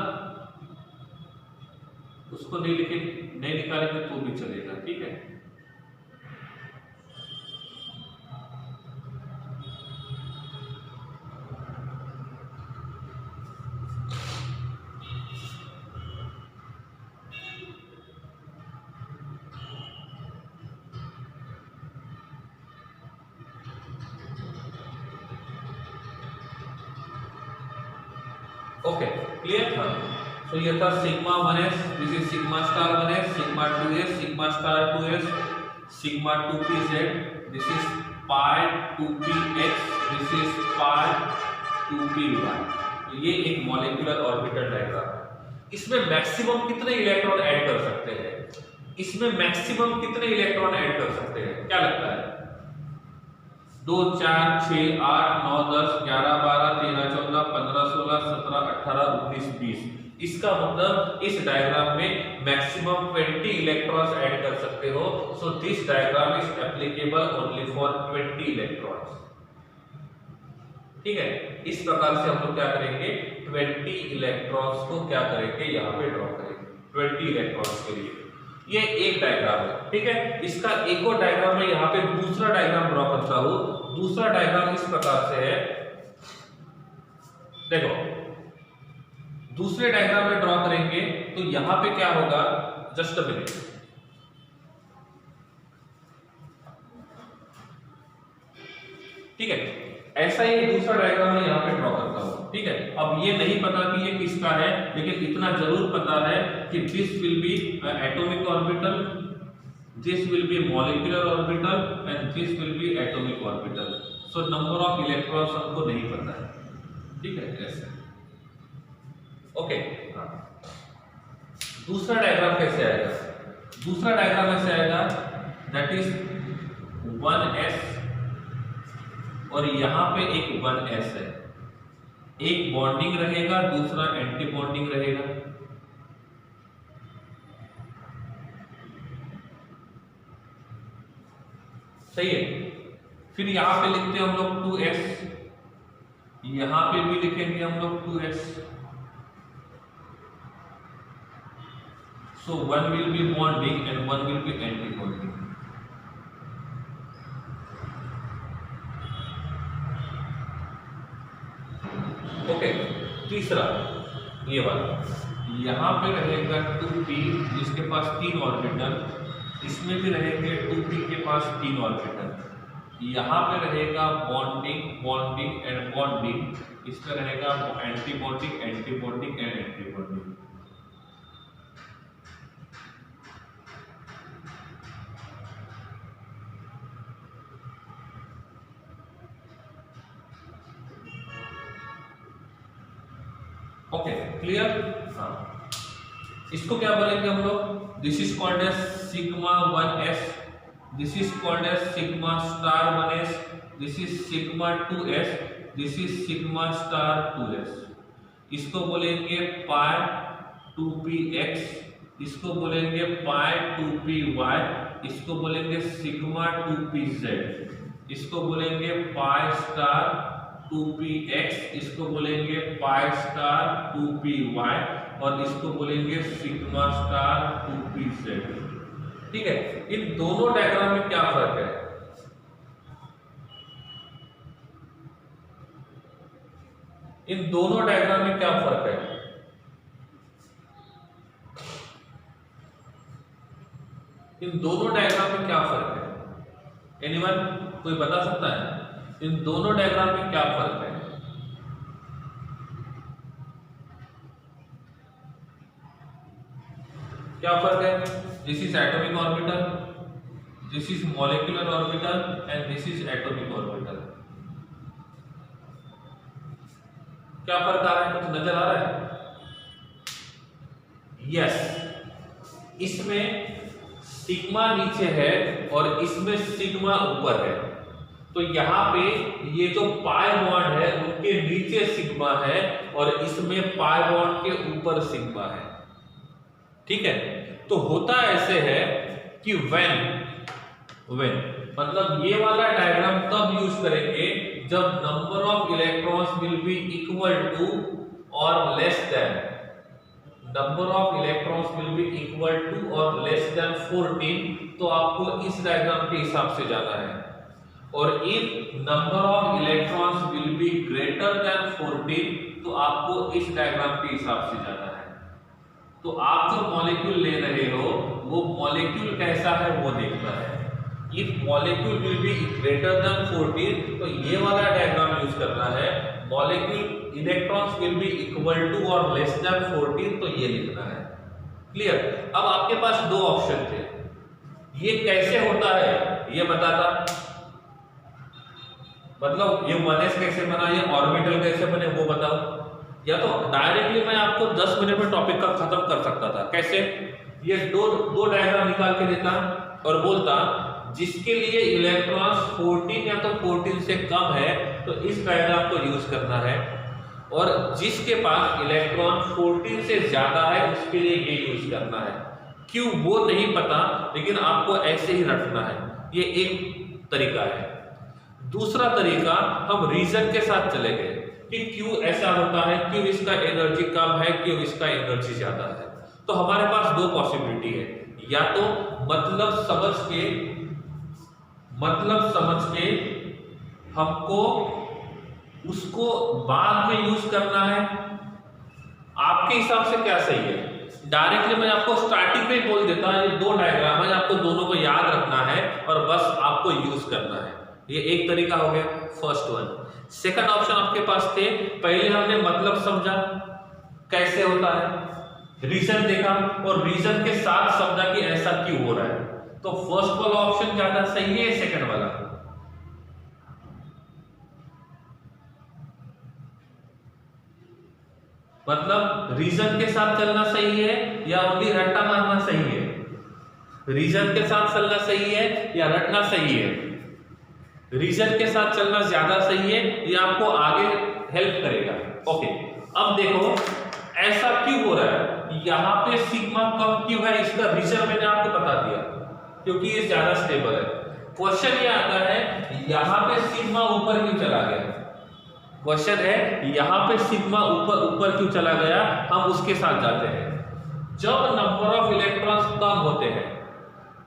उसको नहीं निकालेंगे तो भी चलेगा। ठीक है, ओके, क्लियर था। तो ये था sigma 1s, this is sigma star 1s, sigma 2s, sigma star 2s, sigma 2pz, this is pi 2px, this is pi 2py। तो ये एक मॉलिक्यूलर ऑर्बिटल डायग्राम है। इसमें मैक्सिमम कितने इलेक्ट्रॉन ऐड कर सकते हैं, इसमें मैक्सिमम कितने इलेक्ट्रॉन ऐड कर सकते हैं, क्या लगता है? 2 4 6 8 9 10 11 12 13 14 15 16 17 18 19 20। इसका मतलब इस डायग्राम में मैक्सिमम 20 इलेक्ट्रॉन्स ऐड कर सकते हो। So this diagram is applicable only for 20 electrons. ठीक है, इस प्रकार से हम लोग क्या करेंगे, 20 इलेक्ट्रॉन्स को क्या करेंगे, यहाँ पे ड्रॉ करेंगे 20 इलेक्ट्रॉन्स के लिए। ये एक डायग्राम है। ठीक है, इसका एक और डायग्राम में यहाँ पे दूसरा डायग्राम ड्रॉ करता हूं। दूसरा डायग्राम इस प्रकार से है, देखो दूसरे डायग्राम में ड्रॉ करेंगे तो यहां पे क्या होगा, जस्ट अ मिनट। ठीक है, ऐसा ही दूसरा डायग्राम मैं यहां पे ड्रॉ करता हूं। ठीक है, अब ये नहीं पता कि ये किसका है, लेकिन इतना जरूर पता है कि this will be atomic orbital, this will be molecular orbital and this will be atomic orbital. So number of electrons हमको नहीं पता है। ठीक है, ऐसे ओके। दूसरा डायग्राम कैसे आएगा, दूसरा डायग्राम ऐसे आएगा, दैट इज 1s और यहां पे एक 1s है, एक बॉन्डिंग रहेगा, दूसरा एंटी बॉन्डिंग रहेगा। सही है, फिर यहां पे लिखते हैं हम लोग 2s, यहां पे भी लिखेंगे हम लोग 2s। So one will be bonding and one will be anti-bonding. Okay, तीसरा ये वाला, यहाँ पे रहेगा 2p जिसके पास 3 ऑर्बिटल, इसमें भी रहेंगे 2p के पास 3 ऑर्बिटल। यहाँ पे रहेगा बॉन्डिंग बॉन्डिंग एंड बॉन्डिंग, इसमें रहेगा antibonding antibonding and antibonding. Clear? हाँ, इसको क्या बोलेंगे हम लोग? This is called as sigma 1s, this is called as sigma star 1s, this is sigma 2s, this is sigma star 2s। इसको बोलेंगे पाई 2px, इसको बोलेंगे पाई 2py, इसको बोलेंगे सिग्मा 2pz, इसको बोलेंगे पाई स्टार 2px, इसको बोलेंगे पाई स्टार 2py और इसको बोलेंगे सिग्मा स्टार 2pz। ठीक है, इन दोनों डायग्राम में क्या फर्क है? इन दोनों डायग्राम में क्या फर्क है? इन दोनों डायग्राम में क्या फर्क है? एनीवन कोई बता सकता है इन दोनों डायग्राम में क्या फर्क है? क्या फर्क है? This is atomic orbital, this is molecular orbital and this is atomic orbital. क्या फर्क आ रहा है? कुछ नजर आ रहा है? यस, इसमें सिग्मा नीचे है और इसमें सिग्मा ऊपर है, तो यहाँ पे ये जो पाई बॉन्ड है उनके नीचे सिग्मा है और इसमें पाई बॉन्ड के ऊपर सिग्मा है। ठीक है, तो होता ऐसे है कि व्हेन मतलब ये वाला डायग्राम तब यूज करेंगे जब number of electrons will be equal to और less than, number of electrons will be equal to और लेस देन 14, तो आपको इस डायग्राम के हिसाब से जाना है। और if number of electrons will be greater than 14, तो आपको इस डायग्राम के हिसाब से जाना है। तो आप जो मॉलिक्यूल ले रहे हो वो मॉलिक्यूल कैसा है वो देखना है। If molecule will be greater than 14, तो ये वाला डायग्राम यूज करना है। Molecule electrons will be equal to और लेस देन 14, तो ये लिखना है। क्लियर? अब आपके पास दो ऑप्शन थे, ये कैसे होता है ये बताता, मतलब ये 1s कैसे बना, ये ऑर्बिटल कैसे बने वो बताओ, या तो डायरेक्टली मैं आपको 10 मिनट में टॉपिक का खत्म कर सकता था। कैसे? ये दो डायग्राम निकाल के देता और बोलता जिसके लिए इलेक्ट्रॉन्स 14 या तो 14 से कम है तो इस डायग्राम को यूज करना है, और जिसके पास इलेक्ट्रॉन 14 से ज्यादा है उसके लिए ये यूज करना है। क्यों वो नहीं पता, लेकिन आपको ऐसे ही रखना है। ये एक तरीका है। दूसरा तरीका, हम रीजन के साथ चले गए कि क्यों ऐसा होता है, क्यों इसका एनर्जी कम है, क्यों इसका एनर्जी ज्यादा है। तो हमारे पास दो पॉसिबिलिटी है, या तो मतलब समझ के हमको उसको बाद में यूज करना है। आपके हिसाब से क्या सही है? डायरेक्टली मैं आपको स्टार्टिंग में बोल देता हूं ये दो डायग्राम है, आपको दोनों को याद रखना है और बस आपको यूज करना है। ये एक तरीका हो गया, फर्स्ट वन। सेकंड ऑप्शन आपके पास थे, पहले हमने मतलब समझा कैसे होता है, रीजन देखा और रीजन के साथ समझा कि ऐसा क्यों हो रहा है। तो फर्स्ट वाला ऑप्शन ज्यादा सही है, सेकंड वाला? मतलब रीजन के साथ चलना सही है या ओनली रट्टा मारना सही है? रीजन के साथ चलना सही है या रटना सही है? रीजन के साथ चलना ज्यादा सही है, ये आपको आगे हेल्प करेगा। ओके, अब देखो ऐसा क्यों हो रहा है, यहाँ पे सिग्मा कम क्यों है, इसका रीजन मैंने आपको बता दिया, क्योंकि ये ज्यादा स्टेबल है। क्वेश्चन ये आता है यहाँ पे सिग्मा ऊपर क्यों चला गया? क्वेश्चन है यहाँ पे सिग्मा ऊपर क्यों चला गया, हम उसके साथ जाते हैं। जब नंबर ऑफ इलेक्ट्रॉन्स कम होते हैं,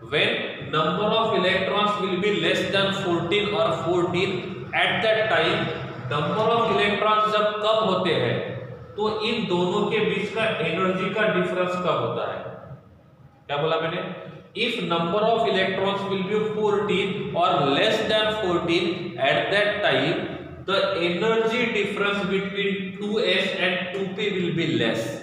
when number of electrons will be less than 14 और 14, at that time number of electrons जब कम होते हैं तो इन दोनों के बीच का एनर्जी का डिफरेंस कब होता है? क्या बोला मैंने? if number of electrons will be 14 or less than 14, at that time the energy difference between 2s and 2p will be less।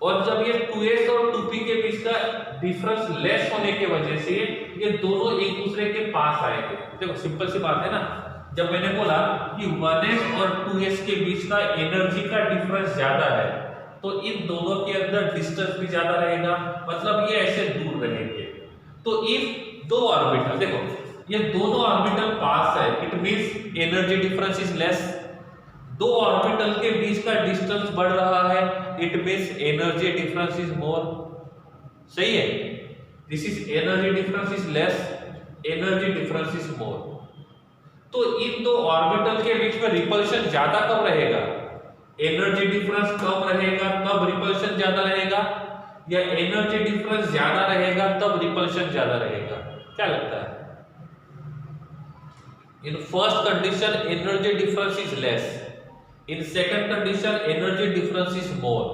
और जब ये 2s और 2p के बीच का डिफरेंस लेस होने की वजह से ये दोनों एक दूसरे के पास आएंगे। देखो सिंपल सी बात है ना, जब मैंने बोला कि 1s और 2s के बीच का एनर्जी का डिफरेंस ज्यादा है, तो इन दोनों के अंदर डिस्टेंस भी ज्यादा रहेगा, मतलब ये ऐसे दूर रहेंगे। तो इफ दो ऑर्बिटल, देखो ये दोनों ऑर्बिटल पास है, it means energy difference is less. दो ऑर्बिटल के बीच का डिस्टेंस बढ़ रहा है, it means energy difference is more. सही है, this is energy difference is less, energy difference is more. तो इन दो ऑर्बिटल के बीच में रिपल्शन ज्यादा कब रहेगा? एनर्जी डिफरेंस कम रहेगा तब रिपल्शन ज्यादा रहेगा, या एनर्जी डिफरेंस ज्यादा रहेगा तब रिपल्शन ज्यादा रहेगा? क्या लगता है? In first condition energy difference is less, in second condition energy difference is more.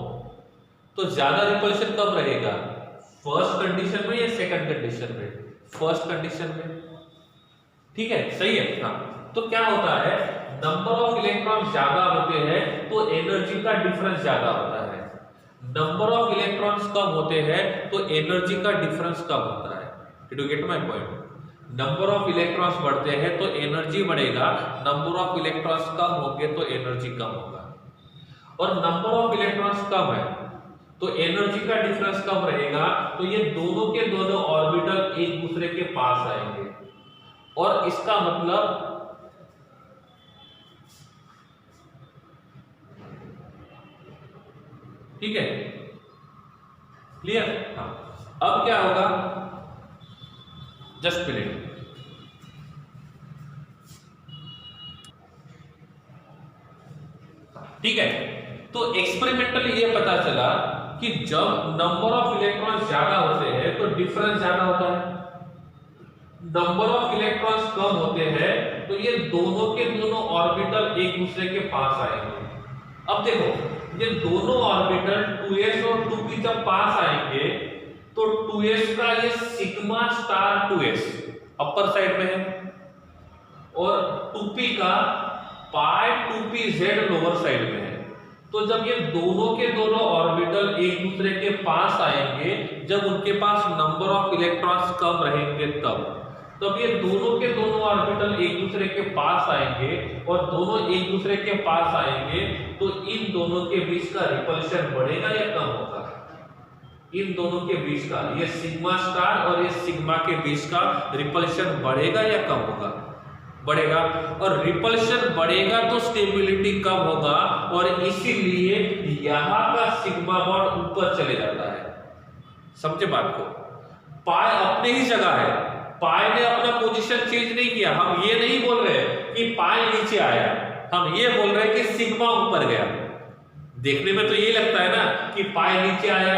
तो ज्यादा रिपल्शन कब रहेगा? फर्स्ट कंडीशन में या सेकंड कंडीशन में? फर्स्ट कंडीशन में। ठीक है, सही है। हाँ, तो क्या होता है, नंबर ऑफ इलेक्ट्रॉन ज्यादा होते हैं तो एनर्जी का डिफरेंस ज्यादा होता है, नंबर ऑफ इलेक्ट्रॉन्स कम होते हैं तो एनर्जी का डिफरेंस कम होता है। Did you get my point? Number of electrons बढ़ते हैं तो एनर्जी बढ़ेगा, नंबर ऑफ इलेक्ट्रॉन्स कम होंगे तो एनर्जी कम होगा। और नंबर ऑफ इलेक्ट्रॉन्स कम है तो एनर्जी का डिफरेंस कम रहेगा, तो ये दोनों के दोनों ऑर्बिटल एक दूसरे के पास आएंगे। और इसका मतलब ठीक है, क्लियर? हाँ, अब क्या होगा, जस्ट मिनट। ठीक है, तो एक्सपेरिमेंटली ये पता चला कि जब नंबर ऑफ इलेक्ट्रॉन ज्यादा होते हैं तो डिफरेंस ज्यादा होता है, नंबर ऑफ इलेक्ट्रॉन्स कम होते हैं तो ये दोनों के दोनों ऑर्बिटल एक दूसरे के पास आएंगे। अब देखो, ये दोनों ऑर्बिटल 2s और 2p जब पास आएंगे तो 2s का ये sigma star 2s upper side में है और 2p का पाई 2pz लोअर साइड में है। तो जब ये दोनों के दोनों ऑर्बिटल एक दूसरे के पास आएंगे, जब उनके पास नंबर ऑफ इलेक्ट्रॉन्स कम रहेंगे तब ये दोनों के दोनों ऑर्बिटल एक दूसरे के पास आएंगे और दोनों एक दूसरे के पास आएंगे तो इन दोनों के बीच का रिपल्शन बढ़ेगा या कम होगा? इन दोनों के बीच का, ये सिग्मा स्टार और ये सिग्मा के बीच का रिपल्शन बढ़ेगा या कम होगा? बढ़ेगा। और रिपल्शन बढ़ेगा तो स्टेबिलिटी कम होगा और इसीलिए यहां का सिग्मा बॉन्ड ऊपर चले जाता है। समझे बात को? पाई अपने ही जगह है, पाई ने अपना पोजीशन चेंज नहीं किया। हम ये नहीं बोल रहे कि पाई नीचे आया, हम ये बोल रहे हैं कि सिग्मा ऊपर गया। देखने में तो ये लगता है ना कि पाई नीचे आया,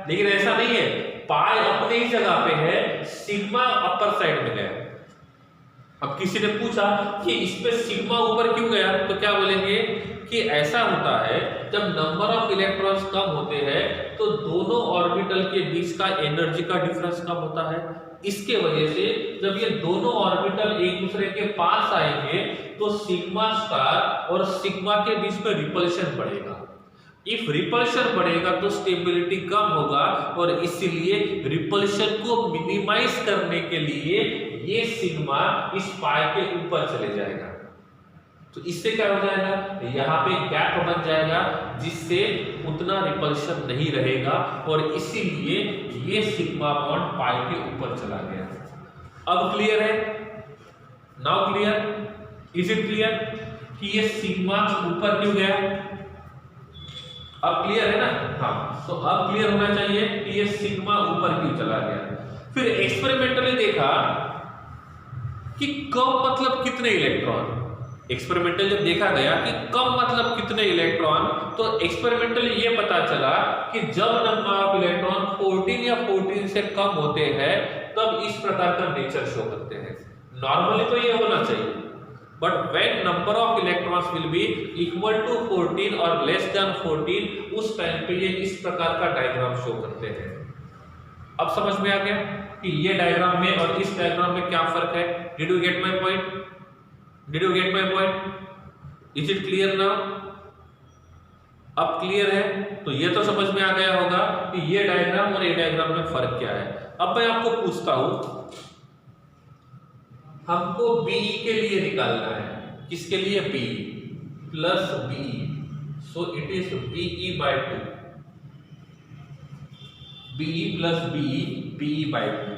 लेकिन ऐसा नहीं है। पाई अपनी ही जगह पे है, सिग्मा अपर साइड में गया। अब किसी ने पूछा कि इसमें सिग्मा ऊपर क्यों गया, तो क्या बोलेंगे कि ऐसा होता है जब नंबर ऑफ इलेक्ट्रॉन्स कम होते हैं तो दोनों ऑर्बिटल के बीच का एनर्जी का डिफरेंस कम होता है। इसके वजह से जब ये दोनों ऑर्बिटल एक दूसरे के पास आएंगे तो सिग्मा स्टार और सिग्मा के बीच में रिपल्शन बढ़ेगा। इफ रिपल्शन बढ़ेगा तो स्टेबिलिटी कम होगा और इसीलिए रिपल्शन को मिनिमाइज करने के लिए ये सिग्मा इस पाई के ऊपर चले जाएगा। तो इससे क्या हो जाएगा, यहाँ पे गैप बन जाएगा जिससे उतना रिपल्शन नहीं रहेगा और इसीलिए ये सिग्मा बॉन्ड पाई के ऊपर चला गया। अब क्लियर है? Now clear? Is it clear कि ये सिग्मा ऊपर क्यों गया? अब क्लियर है ना? हाँ, तो अब क्लियर होना चाहिए कि ये सिग्मा ऊपर क्यों चला गया। फिर एक्सपेरिमेंटली देखा कि कम मतलब कितने इलेक्ट्रॉन। एक्सपेरिमेंटल जब देखा गया कि कम मतलब कितने इलेक्ट्रॉन, तो एक्सपेरिमेंटली ये पता चला कि जब नंबर ऑफ इलेक्ट्रॉन 14 या 14 से कम होते हैं तब इस प्रकार का नेचर शो करते हैं। नॉर्मली तो ये होना चाहिए, but when number of electrons will be equal to 14 और लेस देन 14, उस टाइम पे ये इस प्रकार का डायग्राम शो करते हैं। अब समझ में आ गया कि ये डायग्राम में और इस डायग्राम में क्या फर्क है? Did you get my point? Did you get my point? Is it clear now? अब क्लियर है तो ये तो समझ में आ गया होगा कि ये डायग्राम और ये डायग्राम में फर्क क्या है। अब मैं आपको पूछता हूं, हमको BE के लिए निकालना है। किसके लिए? BE plus BE, so it is BE by 2। Be plus Be by 2।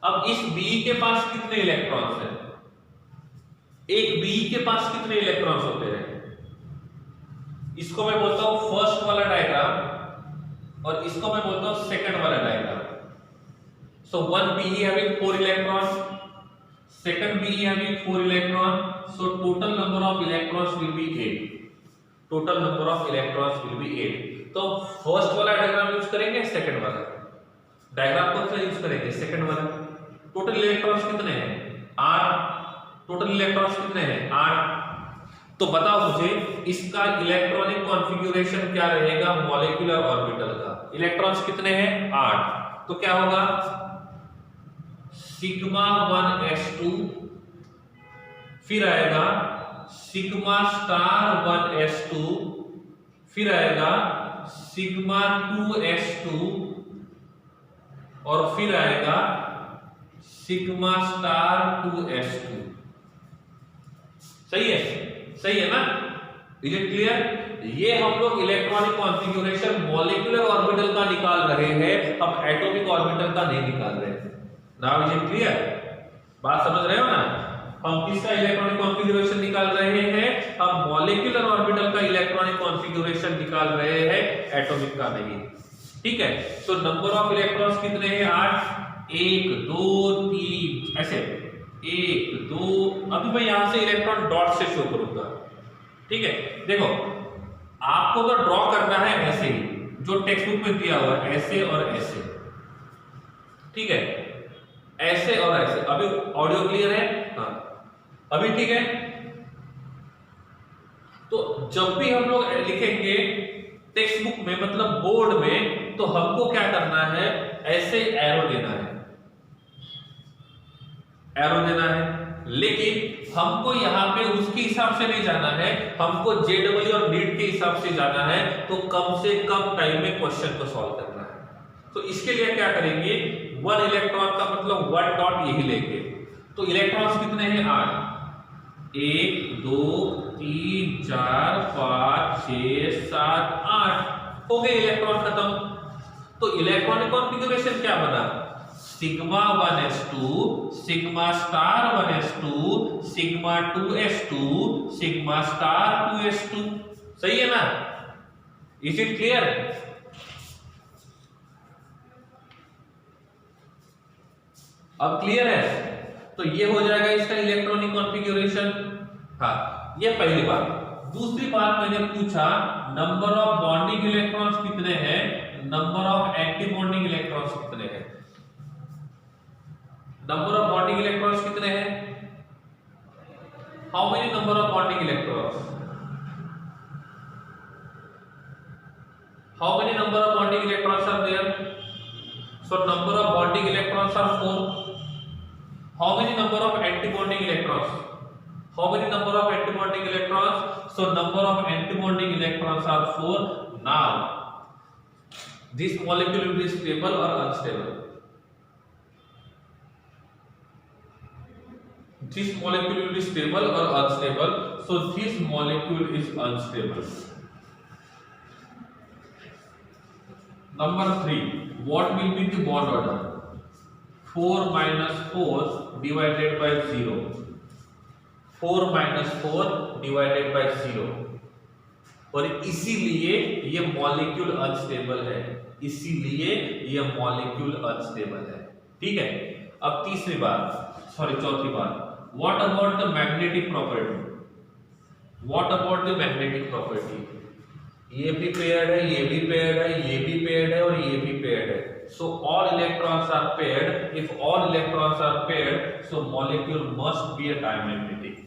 अब इस Be के पास कितने इलेक्ट्रॉन्स हैं? एक Be के पास कितने इलेक्ट्रॉन्स होते हैं? इसको मैं बोलता हूं फर्स्ट वाला डायग्राम और इसको मैं बोलता हूं सेकंड वाला diagram. So one Be having 4 electrons, second Be having 4 electron, so total number of electrons will be 8. Total number of electrons will be 8. तो फर्स्ट वाला डायग्राम यूज करेंगे, सेकंड वाला डायग्राम कौन सा यूज करेंगे? सेकंड वाला। टोटल इलेक्ट्रॉन्स कितने हैं? 8। टोटल इलेक्ट्रॉन्स कितने हैं? 8। तो बताओ मुझे इसका इलेक्ट्रॉनिक कॉन्फ़िगरेशन क्या रहेगा मॉलिक्यूलर ऑर्बिटल का? इलेक्ट्रॉन्स कितने हैं? 8। तो क्या होगा? सिग्मा 1s2, फिर आएगा सिग्मा स्टार 1s2, फिर आएगा सिग्मा 2s2 और फिर आएगा सिग्मा स्टार 2s2। सही है? सही है ना? Is it clear? ये हम लोग इलेक्ट्रॉनिक कॉन्फ़िगरेशन मॉलिक्यूलर ऑर्बिटल का निकाल रहे हैं, हम एटॉमिक ऑर्बिटल का नहीं निकाल रहे हैं। Now is it clear? बात समझ रहे हो ना? हम किसका इलेक्ट्रॉनिक कॉन्फ़िगरेशन निकाल रहे हैं? हम मॉलिक्यूलर ऑर्बिटल का इलेक्ट्रॉनिक कॉन्फ़िगरेशन निकाल रहे हैं, एटॉमिक का नहीं। ठीक है? तो नंबर ऑफ इलेक्ट्रॉन्स कितने हैं? 8। 1 2 3 ऐसे 1 2। अभी मैं यहां से इलेक्ट्रॉन डॉट से शो करूंगा। ठीक है? देखो आपको तो ड्रॉ करना है ऐसे ही, जो टेक्स्ट बुक में दिया हुआ है, ऐसे और ऐसे। ठीक है? ऐसे और ऐसे। अभी ऑडियो क्लियर है? हाँ, अभी ठीक है? तो जब भी हम लोग लिखेंगे टेक्स्ट बुक में, मतलब बोर्ड में, तो हमको क्या करना है? ऐसे एरो देना है, एरो देना है। लेकिन हमको यहां पे उसके हिसाब से नहीं जाना है, हमको जेडब्ल्यू और नीट के हिसाब से जाना है। तो कम से कम टाइम में क्वेश्चन को सॉल्व करना है। तो इसके लिए क्या करेंगे? 1 इलेक्ट्रॉन का मतलब 1 डॉट यही लेंगे। तो इलेक्ट्रॉन्स कितने हैं? 8। 1 2 3 4 5 6 7 8 हो गए इलेक्ट्रॉन खत्म। तो इलेक्ट्रॉनिक कॉन्फ़िगरेशन क्या बना? Sigma 1s2, sigma star 1s2, sigma 2s2, sigma star 2s2। सही है ना? Is it clear? अब क्लियर है? तो ये हो जाएगा इसका इलेक्ट्रॉनिक कॉन्फ़िगरेशन। हाँ, ये पहली बात। दूसरी बात मैंने पूछा नंबर ऑफ बॉन्डिंग इलेक्ट्रॉन्स कितने हैं, number of antibonding electrons कितने हैं? नंबर ऑफ बॉन्डिंग इलेक्ट्रॉन्स कितने हैं? How many number of bonding electrons? How many number of bonding electrons are there? So number of bonding electrons are 4. How many number of anti-bonding electrons? How many number of anti-bonding electrons? So number of anti-bonding electrons are 4. Now, this molecule will be stable or unstable? This molecule will be stable or unstable? So this molecule is unstable. Number 3. What will be the bond order? 4 minus 4 divided by 0. 4 minus 4 divided by 0. और इसीलिए ये मॉलिक्यूल अनस्टेबल है, इसीलिए ये मॉलिक्यूल अनस्टेबल है। ठीक है? अब तीसरी बात, सॉरी चौथी बात, what about the magnetic property? What about the magnetic property? ये भी पेयर्ड है, ये भी पेयर्ड है, ये भी पेयर्ड है और ये भी पेयर्ड है। So all electrons are paired. If all electrons are paired, so molecule must be a diamagnetic.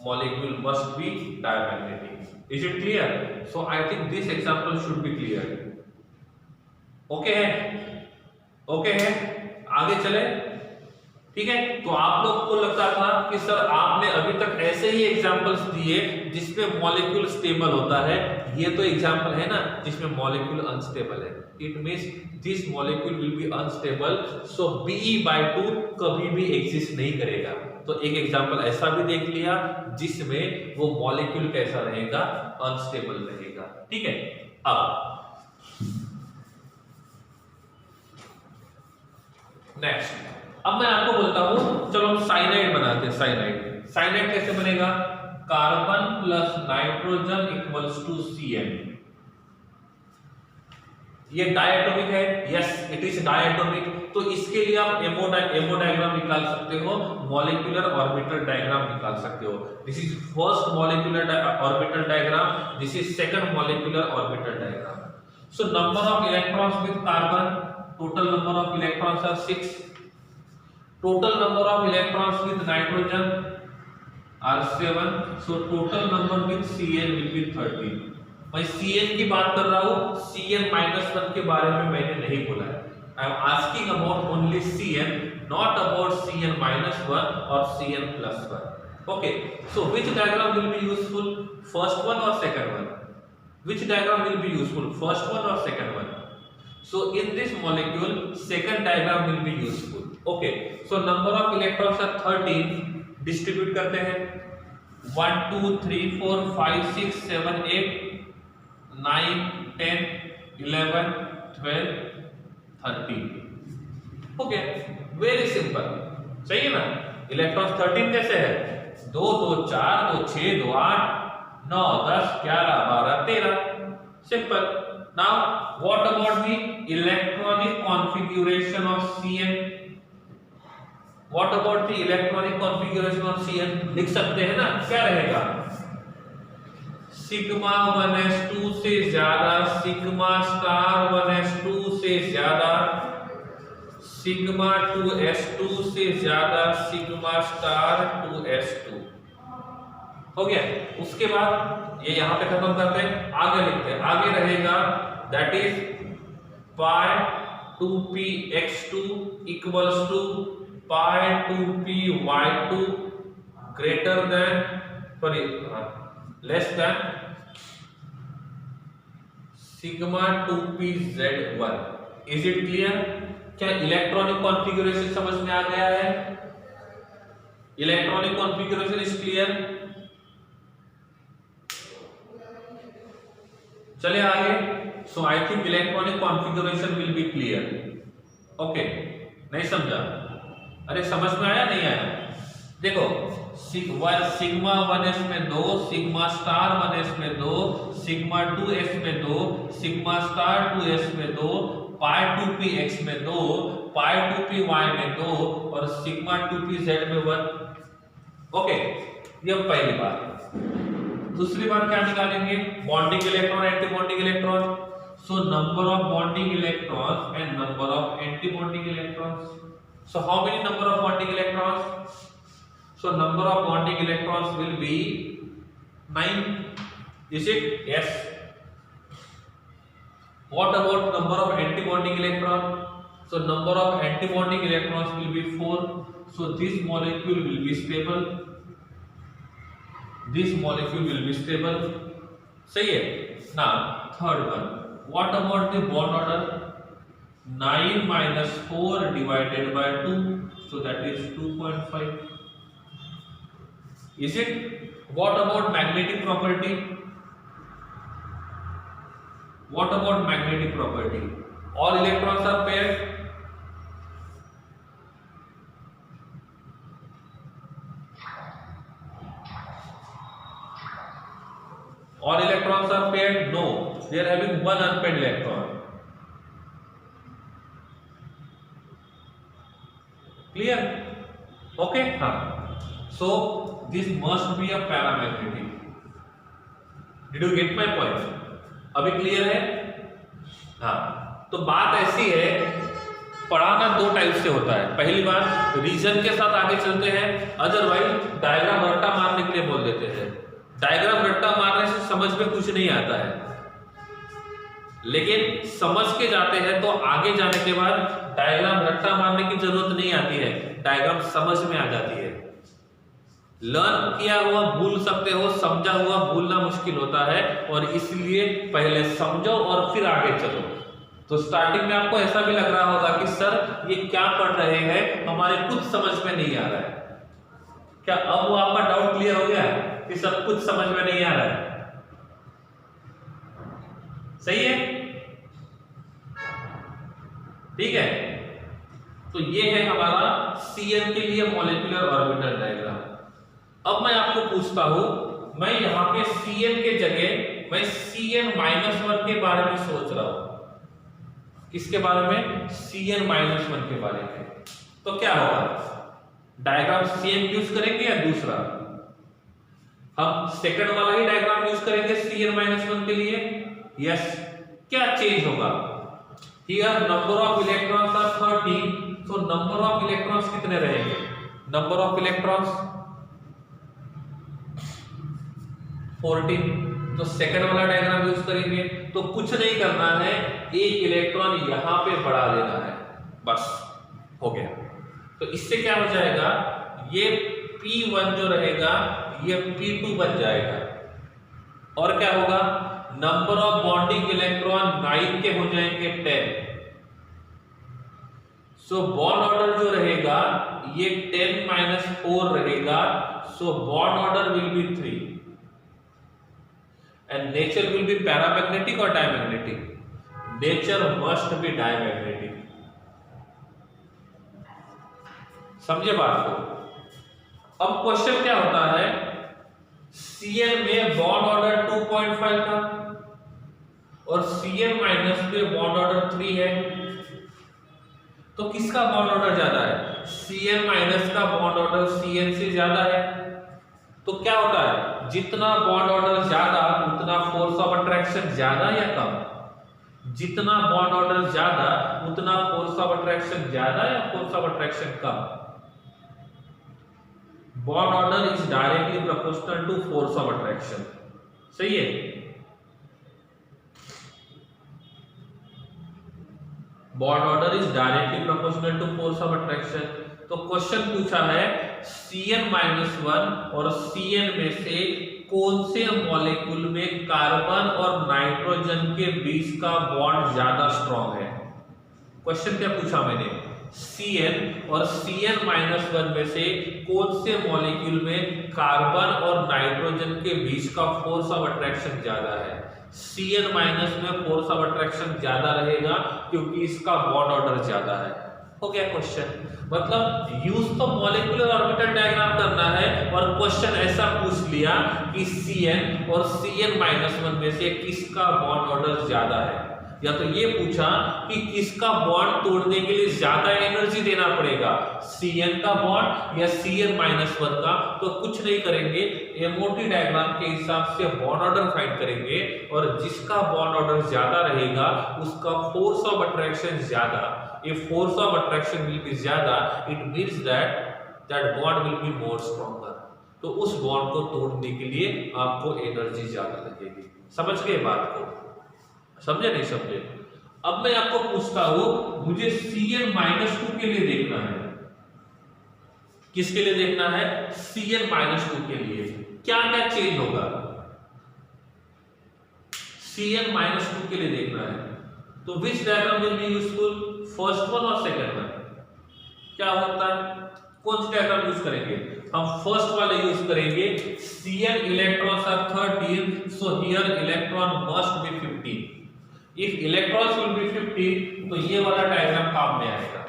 Molecule must be diamagnetic. Is it clear? So I think this example should be clear. Okay है? Okay है? आगे चले? ठीक है? तो आप लोग को लगता था कि सर आपने अभी तक ऐसे ही एग्जांपल्स दिए जिसमें मॉलिक्यूल स्टेबल होता है। ये तो एग्जांपल है ना जिसमें मॉलिक्यूल अनस्टेबल है। It means this molecule will B unstable, so Be/2 कभी भी एग्जिस्ट नहीं करेगा। तो एक एग्जांपल ऐसा भी देख लिया जिसमें वो मॉलिक्यूल कैसा रहेगा? अनस्टेबल रहेगा। ठीक है? अब नेक्स्ट अब मैं आपको बोलता हूं, चलो हम साइनाइड बनाते हैं। साइनाइड साइनाइड कैसे बनेगा? Carbon plus nitrogen equals to Cn। ये डायटोमिक है, यस इट इज डायटोमिक। तो इसके लिए आप एमो डायग्राम निकाल सकते हो, मॉलिक्यूलर ऑर्बिटल डायग्राम निकाल सकते हो। This is first molecular orbital diagram, this is second molecular orbital diagram. So number of electrons with carbon, total number of electrons are 6। Total number of electrons with nitrogen are 7। So total number with Cn will be 13। मैं Cn की बात कर रहा हूं, Cn-1 के बारे में मैंने नहीं बोला है। I am asking about only Cn, not about Cn-1 और Cn+1। Okay, so which diagram will be useful, first one और second one? Which diagram will be useful, first one और second one? So in this molecule second diagram will be useful. Okay, so number of electrons are 13। Distribute करते हैं 1 2 3 4 5 6 7 8 9 10 11 12 13। ओके, वेरी सिंपल, सही है ना? इलेक्ट्रॉन 13 कैसे है? 2 2 4 2 6 2 8 9 10 11 12 13। Simple. Now what about the electronic configuration of Cn? What about the electronic configuration of Cn? लिख सकते हैं ना, क्या रहेगा? सिग्मा 1s2 से ज्यादा, सिग्मा स्टार 1s2 से ज्यादा, सिग्मा 2s2 से ज्यादा, सिग्मा स्टार 2s2। हो गया। उसके बाद ये यहां पे खत्म करते हैं, आगे लिखते हैं। आगे रहेगा that is pi 2px2 equals to pi 2py2 greater than, sorry less than sigma 2pz1। Is it clear? क्या इलेक्ट्रॉनिक कॉन्फ़िगरेशन समझ में आ गया है? Electronic configuration is clear? चलिए आगे। So I think electronic configuration will be clear. Okay, नहीं समझा? अरे समझ में आया नहीं आया? देखो, सिग्मा 1s में 2, सिग्मा स्टार 1s में 2, सिग्मा 2s में 2, सिग्मा स्टार 2s में 2, पाई 2px में 2, पाई 2py में 2 और सिग्मा 2pz में 1। ओके, ये पहली बात। दूसरी बात क्या निकालेंगे? Bonding electron, anti bonding electron. So number of bonding electrons and number of antibonding electrons. So how many number of bonding electrons? So number of bonding electrons will be 9. Is it? Yes. What about number of anti-bonding electron? So number of anti-bonding electrons will be 4. So this molecule will be stable. This molecule will be stable. सही है? Now third one. What about the bond order? 9 minus 4 divided by 2, so that is 2.5. Is it? What about magnetic property? What about magnetic property? All electrons are paired. All electrons are paired? No, they are having one unpaired electron. Clear? Okay? हाँ. So this must be a paramagnetic. Did you get my point? अभी क्लियर है? हाँ. तो बात ऐसी है, पढ़ाना दो टाइप से होता है। पहली बात रीजन के साथ आगे चलते हैं, अदरवाइज डायग्राम रट्टा मारने के लिए बोल देते हैं। डायग्राम रट्टा मारने से समझ में कुछ नहीं आता है, लेकिन समझ के जाते हैं तो आगे जाने के बाद डायग्राम रट्टा मारने की जरूरत नहीं आती है, डायग्राम समझ में आ जाती है। लर्न किया हुआ भूल सकते हो, समझा हुआ भूलना मुश्किल होता है, और इसलिए पहले समझो और फिर आगे चलो। तो स्टार्टिंग में आपको ऐसा भी लग रहा होगा कि सर ये क्या पढ़ रहे हैं, हमारे कुछ समझ में नहीं आ रहा है। क्या अब वो आपका डाउट क्लियर हो गया कि सब कुछ समझ में नहीं आ रहा है? सही है? ठीक है। तो ये है हमारा Cn के लिए मॉलिक्यूलर ऑर्बिटल डायग्राम। अब मैं आपको पूछता हूं, मैं यहाँ पे Cn के जगह मैं Cn-1 के बारे में सोच रहा हूं। किसके बारे में? Cn-1 के बारे में। तो क्या होगा? डायग्राम सेम यूज करेंगे या दूसरा? हम सेकंड वाला ही डायग्राम यूज करेंगे Cn-1 के लिए। यस। क्या चेंज होगा? Here number of electrons are 13, तो नंबर ऑफ इलेक्ट्रॉन्स कितने रहेंगे? Number of electrons 14। तो सेकंड वाला डायग्राम यूज करेंगे। तो कुछ नहीं करना है, एक इलेक्ट्रॉन यहां पे बढ़ा देना है, बस हो गया। तो इससे क्या हो जाएगा? ये P1 जो रहेगा ये P2 बन जाएगा। और क्या होगा? नंबर ऑफ बॉन्डिंग इलेक्ट्रॉन 9 के हो जाएंगे 10। सो बॉन्ड ऑर्डर जो रहेगा ये 10-4 रहेगा। So bond order will be 3 and nature will be paramagnetic or diamagnetic? Nature must be diamagnetic. समझे बात को? अब क्वेश्चन क्या होता है? Cn में बॉन्ड ऑर्डर 2.5 था और Cn माइनस में बॉन्ड ऑर्डर 3 है। तो किसका बॉन्ड ऑर्डर ज्यादा है? Cn माइनस का बॉन्ड ऑर्डर Cn से ज्यादा है। तो क्या होता है? जितना बॉन्ड ऑर्डर ज्यादा उतना फोर्स ऑफ अट्रैक्शन ज्यादा या कम? जितना बॉन्ड ऑर्डर ज्यादा उतना फोर्स ऑफ अट्रैक्शन ज्यादा या फोर्स ऑफ अट्रैक्शन कम? Bond order is directly proportional to force of attraction. सही है? Bond order is directly proportional to force of attraction. तो क्वेश्चन पूछा है Cn-1 और Cn में से कौन से मॉलिक्यूल में कार्बन और नाइट्रोजन के बीच का बॉन्ड ज्यादा स्ट्रॉन्ग है? क्वेश्चन क्या पूछा मैंने? Cn और Cn-1 में से कौन से मॉलिक्यूल में कार्बन और नाइट्रोजन के बीच का फोर्स ऑफ अट्रैक्शन ज्यादा है? Cn- में फोर्स ऑफ अट्रैक्शन ज्यादा रहेगा क्योंकि इसका बॉन्ड ऑर्डर ज्यादा है। हो गया क्वेश्चन। मतलब यूज तो मॉलिक्यूलर ऑर्बिटल डायग्राम करना है और क्वेश्चन ऐसा पूछ लिया कि Cn और Cn-1 में से किसका बॉन्ड ऑर्डर ज्यादा है, या तो ये पूछा कि किसका बॉन्ड तोड़ने के लिए ज्यादा एनर्जी देना पड़ेगा, Cn का बॉन्ड या Cn-1 का। तो कुछ नहीं करेंगे, एमओटी डायग्राम के हिसाब से बॉन्ड ऑर्डर फाइंड करेंगे और जिसका बॉन्ड ऑर्डर ज्यादा रहेगा उसका फोर्स ऑफ अट्रैक्शन ज्यादा। If force of attraction will be ज्यादा, it means that bond will be more stronger. तो उस बॉन्ड को तोड़ने के लिए आपको एनर्जी ज्यादा लगेगी। समझ गए बात को? समझे नहीं समझे? अब मैं आपको पूछता हूं, मुझे Cn-2 के लिए देखना है। किसके लिए देखना है? Cn-2 के लिए क्या क्या चेंज होगा? Cn-2 के लिए देखना है। तो which diagram will be useful? First one और सेकंड वन? क्या होता है? कौन सी डायग्राम यूज करेंगे? हम फर्स्ट वाले यूज करेंगे। Cn electrons are 13, so here electron must be 15। If electrons will be 15 तो ये वाला डायग्राम काम में आएगा।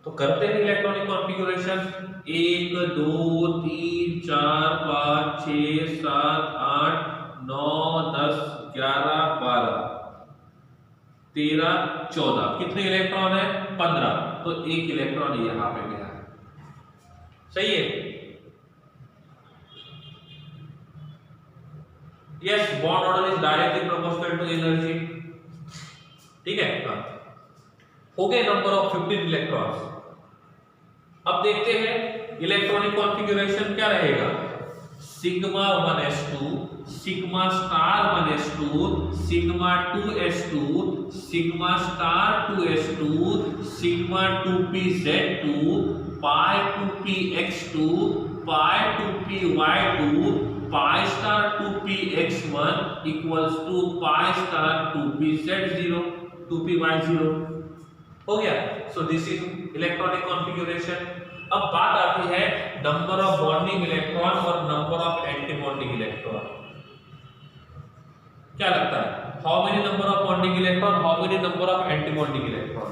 तो करते हैं इलेक्ट्रॉनिक कॉन्फ़िगरेशन। 1 2 3 4 5 6 7 8 9 10 11 12 13 14। कितने इलेक्ट्रॉन है? 15। तो एक इलेक्ट्रॉन यहां पे गया। सही है? Yes, bond order is directly proportional to energy. ठीक है? हो गए नंबर ऑफ 15 इलेक्ट्रॉन्स। अब देखते हैं इलेक्ट्रॉनिक कॉन्फ़िगरेशन क्या रहेगा। Sigma 1s2, sigma star 1s2, sigma 2s2, sigma star 2s2, sigma 2pz2, pi 2px2, pi 2py2, pi star 2px1 equals to pi star 2pz0, 2py0। हो गया। So this is electronic configuration. अब बात आती है नंबर ऑफ बॉन्डिंग इलेक्ट्रॉन और number of antibonding electron. क्या लगता है? How many number of bonding electron, how many number of antibonding electron?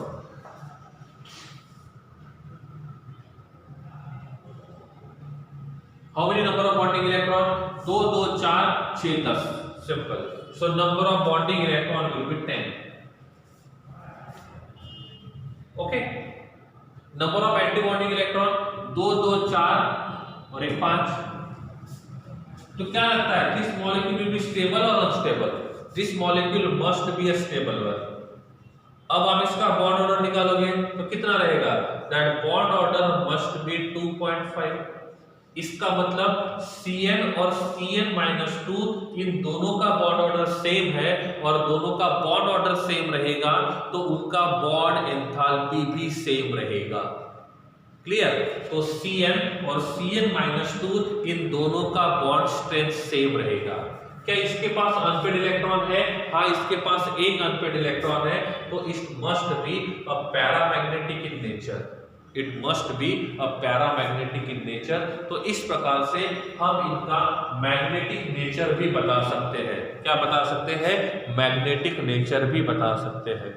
How many number of bonding electron? 2 2 4 6 10, simple. So number of bonding electron will be 10. Okay. Number of antibonding electron 2 2 4 और 1 5. तो क्या लगता है, this molecule will be stable और unstable? This molecule must be a stable one. अब आप इसका बॉन्ड ऑर्डर निकालोगे तो कितना रहेगा? That bond order must be 2.5. इसका मतलब Cn और Cn-2 इन दोनों का बॉन्ड ऑर्डर सेम है और दोनों का बॉन्ड ऑर्डर सेम रहेगा तो उनका बॉन्ड एंथैल्पी भी सेम रहेगा. क्लियर? तो Cn और Cn-2 इन दोनों का बॉन्ड स्ट्रेंथ सेम रहेगा. क्या इसके पास अनपेड इलेक्ट्रॉन है? हाँ, इसके पास एक अनपेड इलेक्ट्रॉन है. तो it must be a paramagnetic in nature. It must be a paramagnetic in nature. तो इस प्रकार से हम इनका मैग्नेटिक नेचर भी बता सकते हैं. क्या बता सकते हैं? मैग्नेटिक नेचर भी बता सकते हैं.